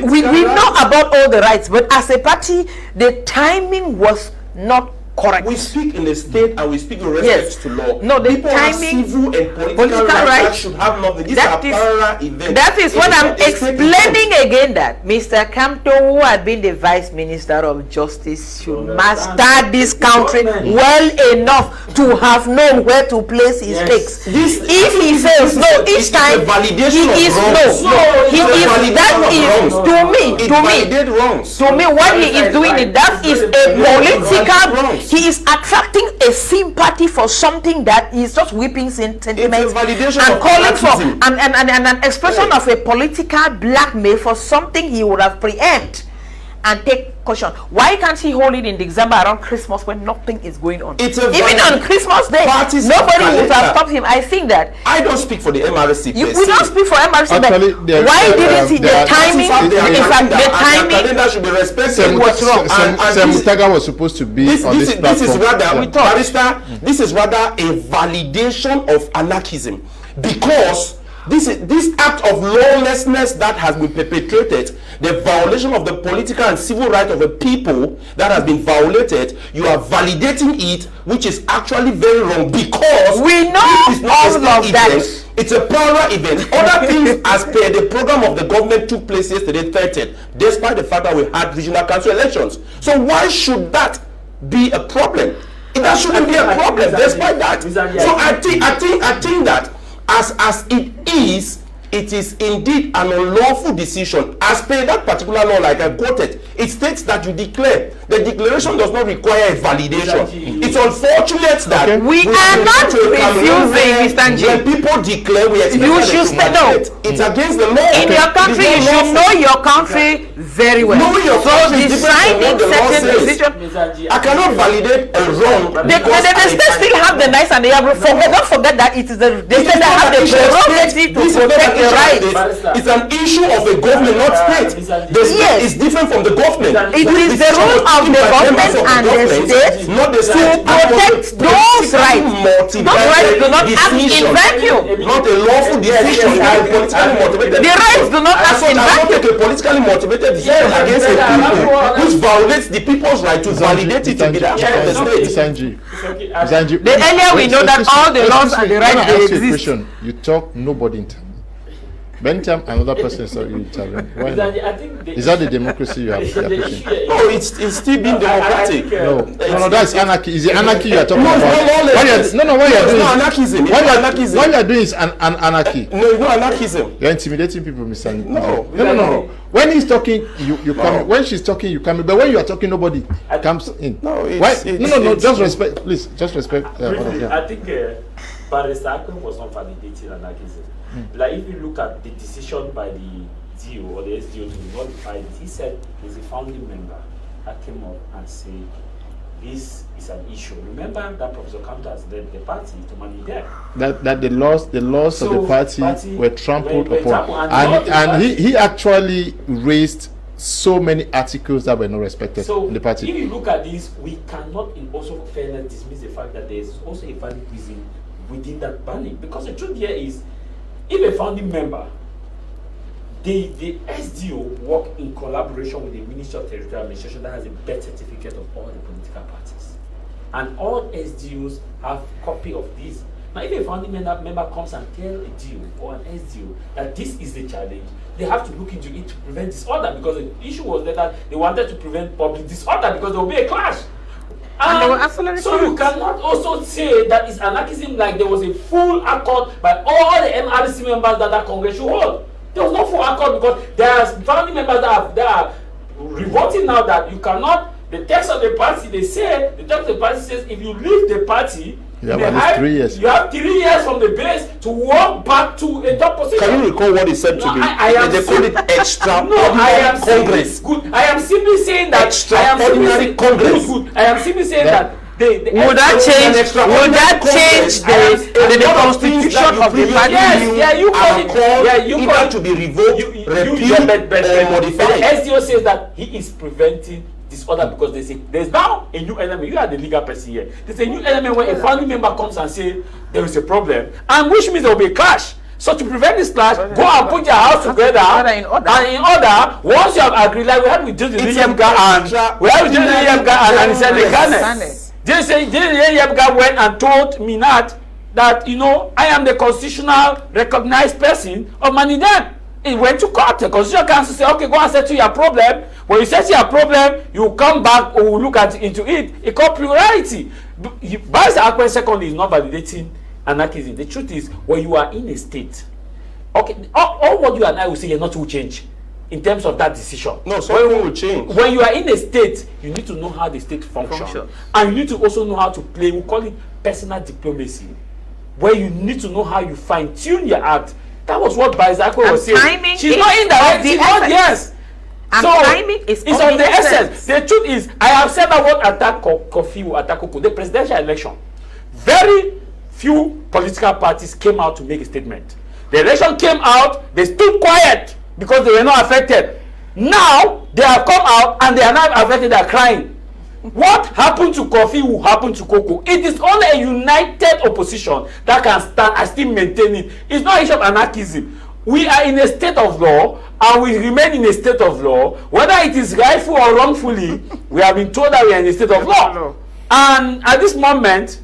we know about all the rights, but as a party, the timing was not correct. We speak in the state and we speak in respect to law. No, the people timing, civil and political rights should have nothing. These are parallel events. That is what I'm explaining again, that Mr. Kamto, who had been the Vice Minister of Justice, should master this country well enough to have known where to place his stakes. If he says no each time, he is no. To me, what he is doing, that is a political. He is attracting a sympathy for something that is just whipping sentiment and calling for an expression of a political blackmail for something he would have preempted and take caution. Why can't he hold it in December around Christmas when nothing is going on? Even on Christmas Day, nobody would have stopped him. I think that I don't speak for the MRC. We don't speak for MRC. Actually, why didn't he? The timing, in fact, the timing should be respected. was wrong. Sam Mutaga was supposed to be on this platform. This is rather a validation of anarchism, because this act of lawlessness that has been perpetrated, the violation of the political and civil right of the people that has been violated, you are validating it, which is actually very wrong, because we know all of that. It's a parallel event. Other things as per the program of the government took place yesterday, 30th, despite the fact that we had regional council elections. So why should that be a problem? That shouldn't be a problem despite that. So I think that as it is indeed an unlawful decision as per that particular law, like I quoted. It states that you declare. The declaration does not require a validation. It's unfortunate that we are not refusing, Mr. Nji. When people declare, we expect you should it's against the law. In your country, you should know your country very well. Knowing your country is different from what the law says. I cannot validate a wrong. The state still have the nice and the ugly. Don't forget that it is the state that have the prerogative to protect the rights. It's an issue of a government, not state. The state is different from the government. It is the role of the government and the state to protect those rights. Those rights do not act in vacuum. Not a lawful decision. The rights do not act in vacuum. Take a politically motivated decision against a people which violates the people's right to validate it to be the action of the state. The earlier we know that all the laws and the rights they exist. You talk, nobody intervenes. Anytime another person saw you intervene, why not? Is that the democracy you are pushing? No, it's still being democratic. No, that's anarchy. Is it anarchy you are talking about? What you are doing? Anarchism. What you are doing is an anarchy. No, it's not anarchism. You are intimidating people, Mr. No. When he's talking, you come. When she's talking, you come. But when you are talking, nobody comes in. No. Just respect, please. Just respect. I think Barrister Akwen was not validating anarchism. Like if you look at the decision by the DO or the SDO to modify it, he said he's a founding member that came up and said this is an issue. Remember that Professor Kamto has led the party to Manedem. That the laws of the party were trampled upon, and he actually raised so many articles that were not respected in the party. If you look at this, we cannot in also fairness dismiss the fact that there is also a valid reason within that banning, because the truth here is, if a founding member, the SDO work in collaboration with the Ministry of Territorial Administration that has a birth certificate of all the political parties, and all SDOs have copy of this. Now, if a founding member comes and tells a DO or an SDO that this is the challenge, they have to look into it to prevent disorder, because the issue was that they wanted to prevent public disorder because there will be a clash. And they were absolutely so you cannot also say that it's anarchism, like there was a full accord by all the MRC members that Congress should hold. There was no full accord, because there are founding members that are revolting now that you cannot. The text of the party, the text of the party says if you leave the party, you have at least 3 years. You have 3 years from the base to walk back to a top position. Can you recall what he said to me? They call it Congress. Good. I am simply saying that Extraordinary Congress. Good. I am simply saying that Would that change the constitution of the party? Yes, you call it to be revoked, repealed, or modified. The SDO says that he is preventing disorder because there's now a new element. You are the legal person here. There's a new element where a family member comes and say there is a problem, and which means there will be a clash. So to prevent this clash, go and put your house together and in order. Once you have agreed, like we had with the Yemga and Anicent Ekane. The Yemga went and told me that I am the constitutional recognized person of Manedem. He went to court. The Constitutional Council said, okay, go and settle your problem. When you settle your problem, you come back or we'll look into it. It called plurality. Barrister Akwen secondly is not validating anarchism. The truth is, when you are in a state, okay, all what you and I will say, you're not to change in terms of that decision. No, something will change. When you are in a state, you need to know how the state functions. And you need to also know how to play, we call it personal diplomacy, where you need to know how you fine-tune your act. That was what Barrister Akwen was saying. She's not indirect, she's not, yes. And so timing is it's of the essence. The truth is, I have said that what attack Kofi will attack Koko, the presidential election. Very few political parties came out to make a statement. The election came out, they stood quiet because they were not affected. Now they have come out and they are not affected, they are crying. What happened to Kofi will happen to Koko. It is only a united opposition that can stand and still maintain it. It's not an issue of anarchism. We are in a state of law and we remain in a state of law. Whether it is rightful or wrongfully, we have been told that we are in a state of law. And at this moment,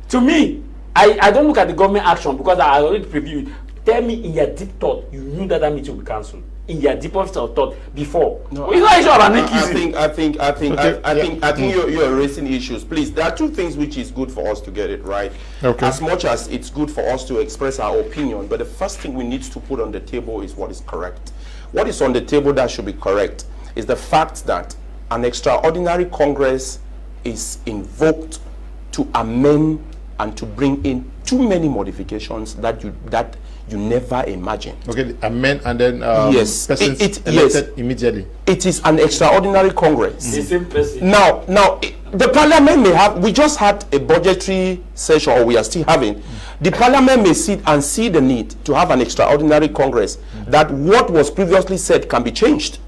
to me, I don't look at the government action because I already previewed. Tell me in your deep thought, you knew that meeting will be cancelled. In your deepest of thought before. No, it's not issue of anarchism. I think you're raising issues. Please, there are two things which is good for us to get it right. Okay. As much as it's good for us to express our opinion, but the first thing we need to put on the table is what is correct. What is on the table that should be correct is the fact that an extraordinary Congress is invoked to amend and to bring in too many modifications that you never imagined. Okay, amend and then yes, persons elected immediately. It is an extraordinary Congress. The same person. Now, the Parliament may have. We just had a budgetary session, or we are still having. The Parliament may sit and see the need to have an extraordinary Congress. That what was previously said can be changed,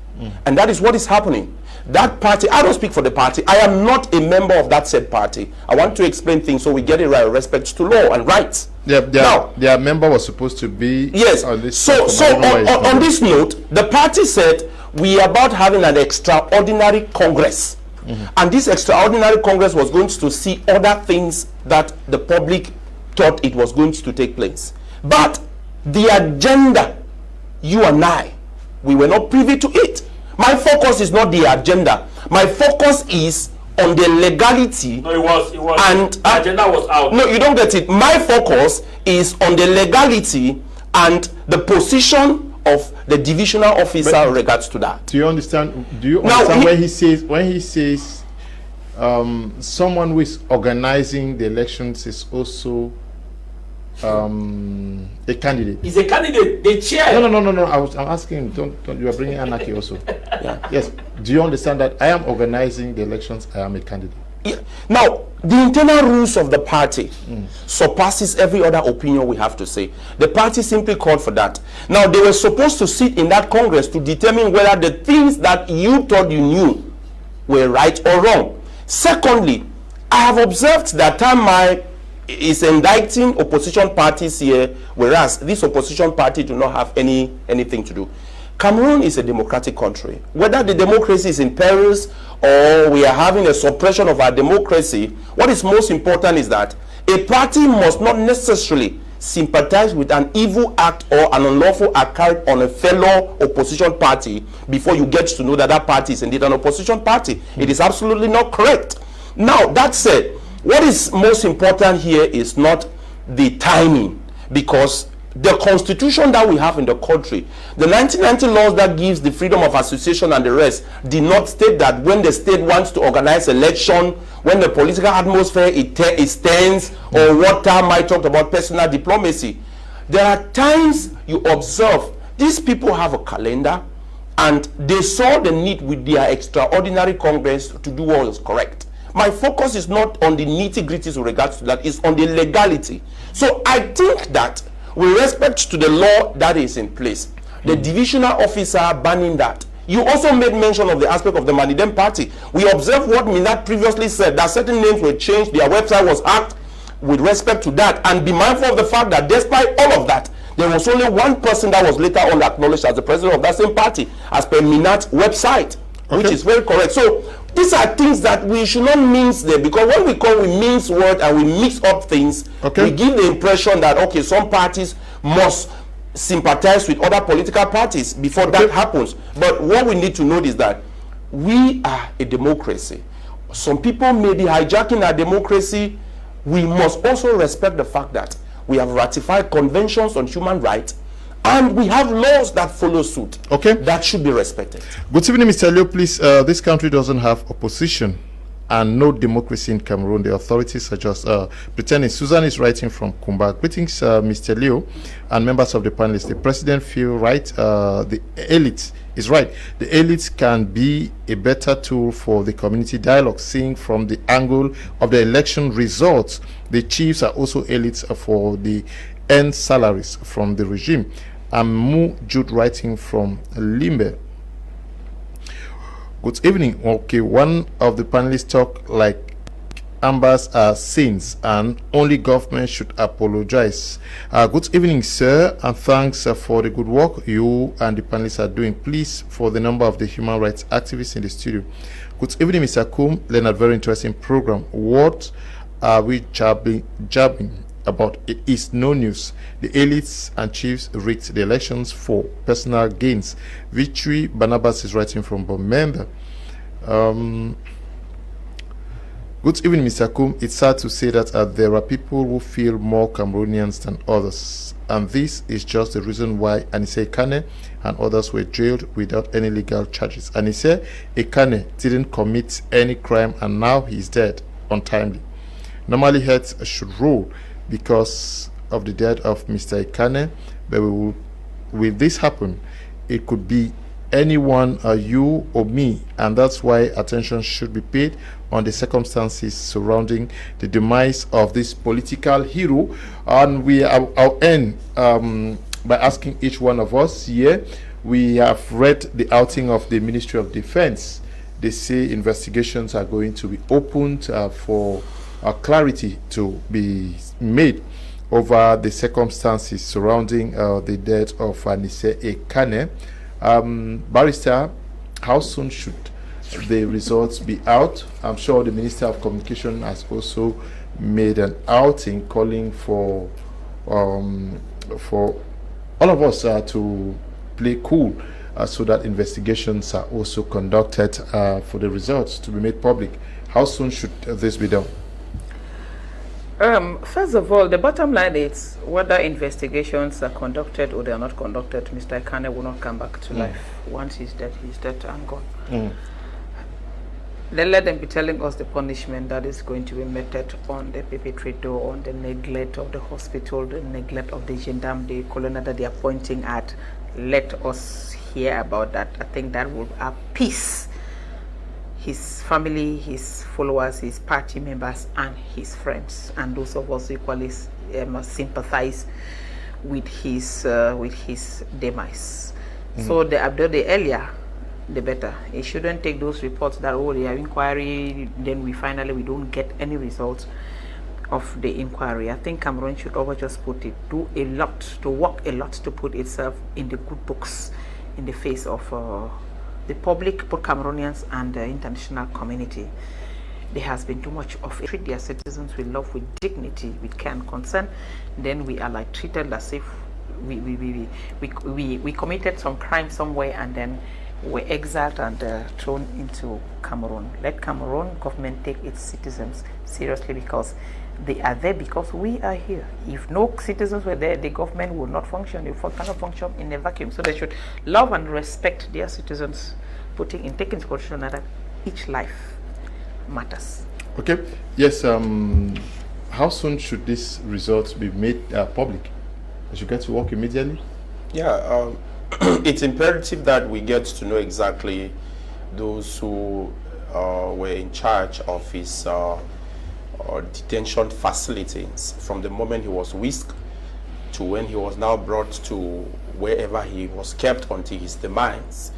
and that is what is happening. That party, I don't speak for the party. I am not a member of that said party. I want to explain things so we get it right with respect to law and rights. Their member was supposed to be on this. On this note, the party said we are about having an extraordinary Congress, and this extraordinary Congress was going to see other things that the public thought it was going to take place. But the agenda, you and I, we were not privy to it. My focus is not the agenda. My focus is on the legality. No, it was. And the agenda was out. No, you don't get it. My focus is on the legality and the position of the divisional officer in regards to that. Do you understand? Do you understand when he says someone who is organizing the elections is also a candidate? He's a candidate. The chair. No. I'm asking. Don't. You are bringing anarchy also. Yeah. Yes. Do you understand that I am organizing the elections? I am a candidate. Yeah. Now, the internal rules of the party surpasses every other opinion we have to say. The party simply called for that. Now, they were supposed to sit in that Congress to determine whether the things that you thought you knew were right or wrong. Secondly, I have observed that Tah Mai is indicting opposition parties here, whereas this opposition party do not have anything to do. Cameroon is a democratic country. Whether the democracy is in perils or we are having a suppression of our democracy, what is most important is that a party must not necessarily sympathize with an evil act or an unlawful act carried on a fellow opposition party before you get to know that that party is indeed an opposition party. It is absolutely not correct. Now, that said, what is most important here is not the timing, because the constitution that we have in the country, the 1990 laws that gives the freedom of association and the rest, did not state that when the state wants to organize election, when the political atmosphere is tense, or what Tah Mai talked about personal diplomacy. There are times you observe these people have a calendar and they saw the need with their extraordinary Congress to do what is correct. My focus is not on the nitty-gritties with regards to that, it's on the legality. So I think that with respect to the law that is in place, the divisional officer banning that. You also made mention of the aspect of the Manedem party. We observed what Minat previously said, that certain names were changed, their website was hacked with respect to that. And be mindful of the fact that despite all of that, there was only one person that was later on acknowledged as the president of that same party, as per Minat's website, which is very correct. So these are things that we should not mince them, because when we mince words and we mix up things, we give the impression that, okay, some parties must sympathize with other political parties before that happens. But what we need to note is that we are a democracy. Some people may be hijacking our democracy. We must also respect the fact that we have ratified conventions on human rights, and we have laws that follow suit. That should be respected. Good evening, Mr. Leo. Please, this country doesn't have opposition and no democracy in Cameroon. The authorities are just pretending. Susan is writing from Kumba. Greetings, Mr. Leo and members of the panelists. The president feel right. The elite is right. The elite can be a better tool for the community dialogue. Seeing from the angle of the election results, the chiefs are also elites for the earned salaries from the regime. Mu Jude writing from Limbe. Good evening. Okay, one of the panelists talk like ambers are saints and only government should apologize. Good evening, sir, and thanks for the good work you and the panelists are doing. Please, for the number of the human rights activists in the studio. Good evening, Mr. Kum Leonard. Very interesting program. What are we jabbing about? It is no news. The elites and chiefs rigged the elections for personal gains. Victory Barnabas is writing from Bomemba. Good evening, Mr. Kum. It's sad to say that there are people who feel more Cameroonians than others, and this is just the reason why Ekane and others were jailed without any legal charges. Ekane didn't commit any crime, and now he's dead untimely. Normally heads should roll because of the death of Mr. Ekane, but will this happen? It could be anyone, you or me, and that's why attention should be paid on the circumstances surrounding the demise of this political hero. And I'll end by asking each one of us here. We have read the outing of the Ministry of Defense. They say investigations are going to be opened for clarity to be made over the circumstances surrounding the death of Anicent Ekane. Barrister, how soon should the results be out? I'm sure the Minister of Communication has also made an outing calling for all of us to play cool so that investigations are also conducted for the results to be made public. How soon should this be done? First of all, the bottom line is whether investigations are conducted or they are not conducted, Mr. Ekane will not come back to life. Once he's dead and gone. Then let them be telling us the punishment that is going to be meted on the perpetrator, on the neglect of the hospital, the neglect of the gendarme, the colonel that they are pointing at. Let us hear about that. I think that will appease his family, his followers, his party members, and his friends, and those of us equally must sympathize with his demise. So the earlier, the better. It shouldn't take those reports that they have inquiry, then we don't get any results of the inquiry. I think Cameroon should always just work a lot to put itself in the good books in the face of the public, both Cameroonians and the international community. There has been too much of it. Treat their citizens with love, with dignity, with care and concern. Then we are like treated as if we committed some crime somewhere and then were exiled and thrown into Cameroon. Let Cameroon government take its citizens seriously, because they are there because we are here. If no citizens were there, the government would not function. It cannot function in a vacuum. So they should love and respect their citizens, taking into consideration that each life matters. Okay. Yes. How soon should these results be made public? Should you get to work immediately? Yeah. It's imperative that we get to know exactly those who were in charge of his detention facilities from the moment he was whisked to when he was now brought to wherever he was kept until his demise.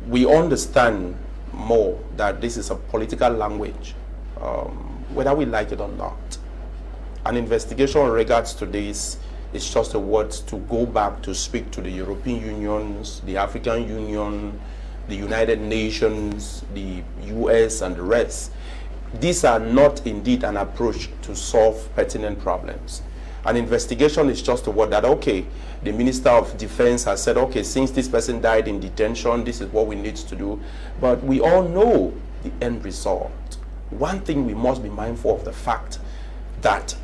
We understand more that this is a political language, whether we like it or not. An investigation in regards to this is just a word to go back to speak to the European Unions, the African Union, the United Nations, the US, and the rest. These are not indeed an approach to solve pertinent problems. An investigation is just a word that, okay, the Minister of Defense has said, okay, since this person died in detention, this is what we need to do. But we all know the end result. One thing we must be mindful of the fact that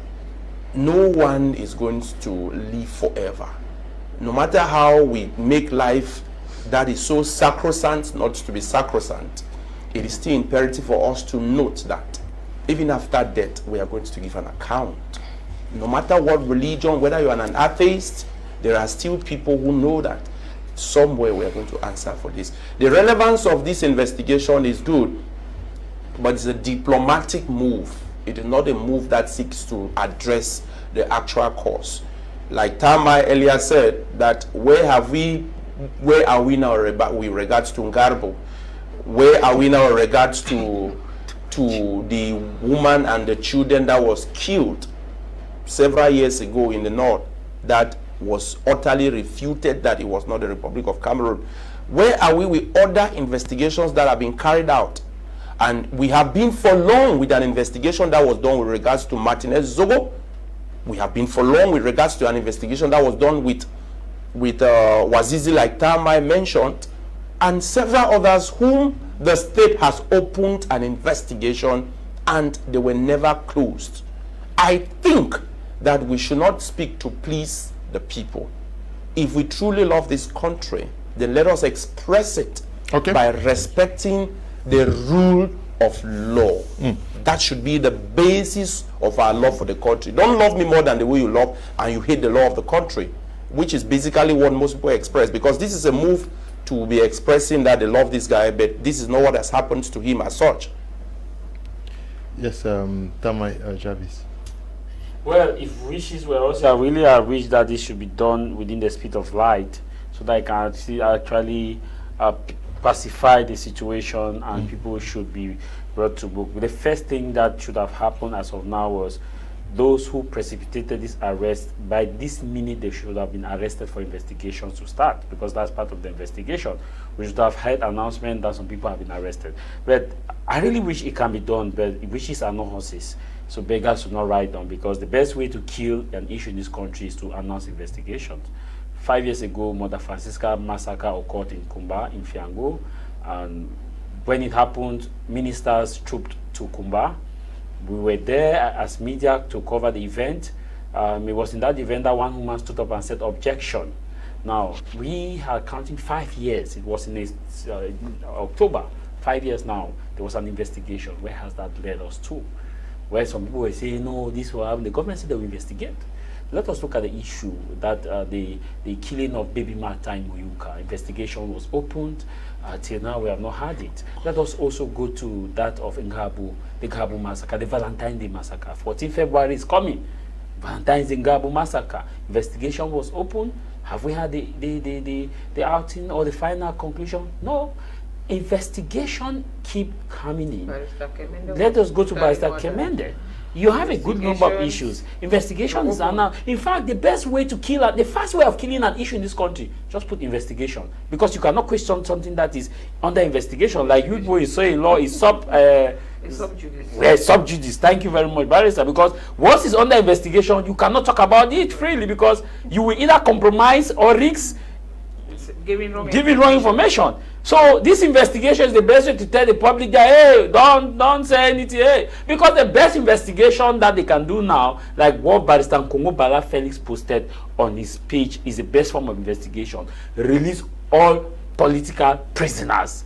no one is going to live forever. No matter how we make life that is so sacrosanct not to be sacrosanct, it is still imperative for us to note that even after death, we are going to give an account. No matter what religion, whether you are an atheist, there are still people who know that somewhere we are going to answer for this. The relevance of this investigation is good, but it's a diplomatic move. It is not a move that seeks to address the actual cause. Like Tah Mai earlier said, that where are we now with regards to Ngarbo? Where are we now in regards to the woman and the children that was killed several years ago in the north, that was utterly refuted that it was not the Republic of Cameroon? Where are we with other investigations that have been carried out? And we have been for long with an investigation that was done with regards to Martinez Zogo. We have been for long with regards to an investigation that was done with Wazizi, like Tah Mai mentioned, and several others whom the state has opened an investigation and they were never closed. I think that we should not speak to please the people. If we truly love this country, then let us express it by respecting the rule of law. That should be the basis of our love for the country. Don't love me more than the way you love and you hate the law of the country, which is basically what most people express, because this is a move to be expressing that they love this guy, but this is not what has happened to him as such. Yes, Tah Mai Javis. Well, if wishes were also really a wish that this should be done within the speed of light, so that I can actually pacify the situation and people should be brought to book. But the first thing that should have happened as of now was those who precipitated this arrest, by this minute they should have been arrested for investigations to start, because that's part of the investigation. We should have heard announcement that some people have been arrested. But I really wish it can be done, but wishes are not horses. So beggars should not ride on, because the best way to kill an issue in this country is to announce investigations. 5 years ago, Mother Francisca massacre occurred in Kumba, in Fiango, and when it happened, ministers trooped to Kumba. We were there as media to cover the event. It was in that event that one woman stood up and said, objection. Now, we are counting 5 years. It was in October, 5 years now. There was an investigation. Where has that led us to? Where some people were saying, no, this will happen. The government said they will investigate. Let us look at the issue that the killing of baby Martha in Moyuka. Investigation was opened. Till now, we have not had it. Let us also go to that of Ngabu, the Ngabu massacre, the Valentine's Day massacre. 14 February is coming. Valentine's Day Ngabu massacre. Investigation was opened. Have we had the outing or the final conclusion? No. Investigation keep coming in. Let us go to Barrister Akwen. You have a good number of issues. Investigations are now, in fact, the best way to kill, the fast way of killing an issue in this country, just put investigation. Because you cannot question something that is under investigation. Like you boy is saying law is sub judice. Thank you very much, Barrister. Because once it's under investigation, you cannot talk about it freely, because you will either compromise or risk giving wrong information. So this investigation is the best way to tell the public that, hey, don't say anything, hey. Because the best investigation that they can do now, like what Barrister Nkongo Bala Felix posted on his page, is the best form of investigation. Release all political prisoners.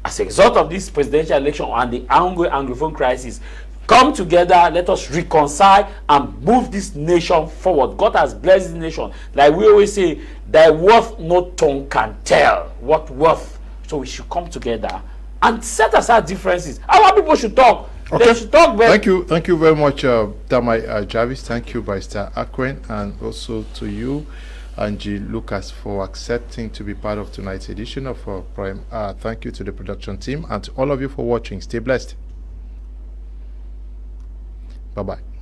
As a result of this presidential election and the ongoing Anglophone crisis, come together, let us reconcile and move this nation forward. God has blessed this nation. Like we always say, thy worth no tongue can tell. What worth? So we should come together and set aside differences. Our people should talk. Okay. They should talk better. Thank you very much, Tah Mai Javis. Thank you, Barrister Akwen, and also to you, Nji Lucas, for accepting to be part of tonight's edition of Prime. Thank you to the production team and to all of you for watching. Stay blessed. Bye-bye.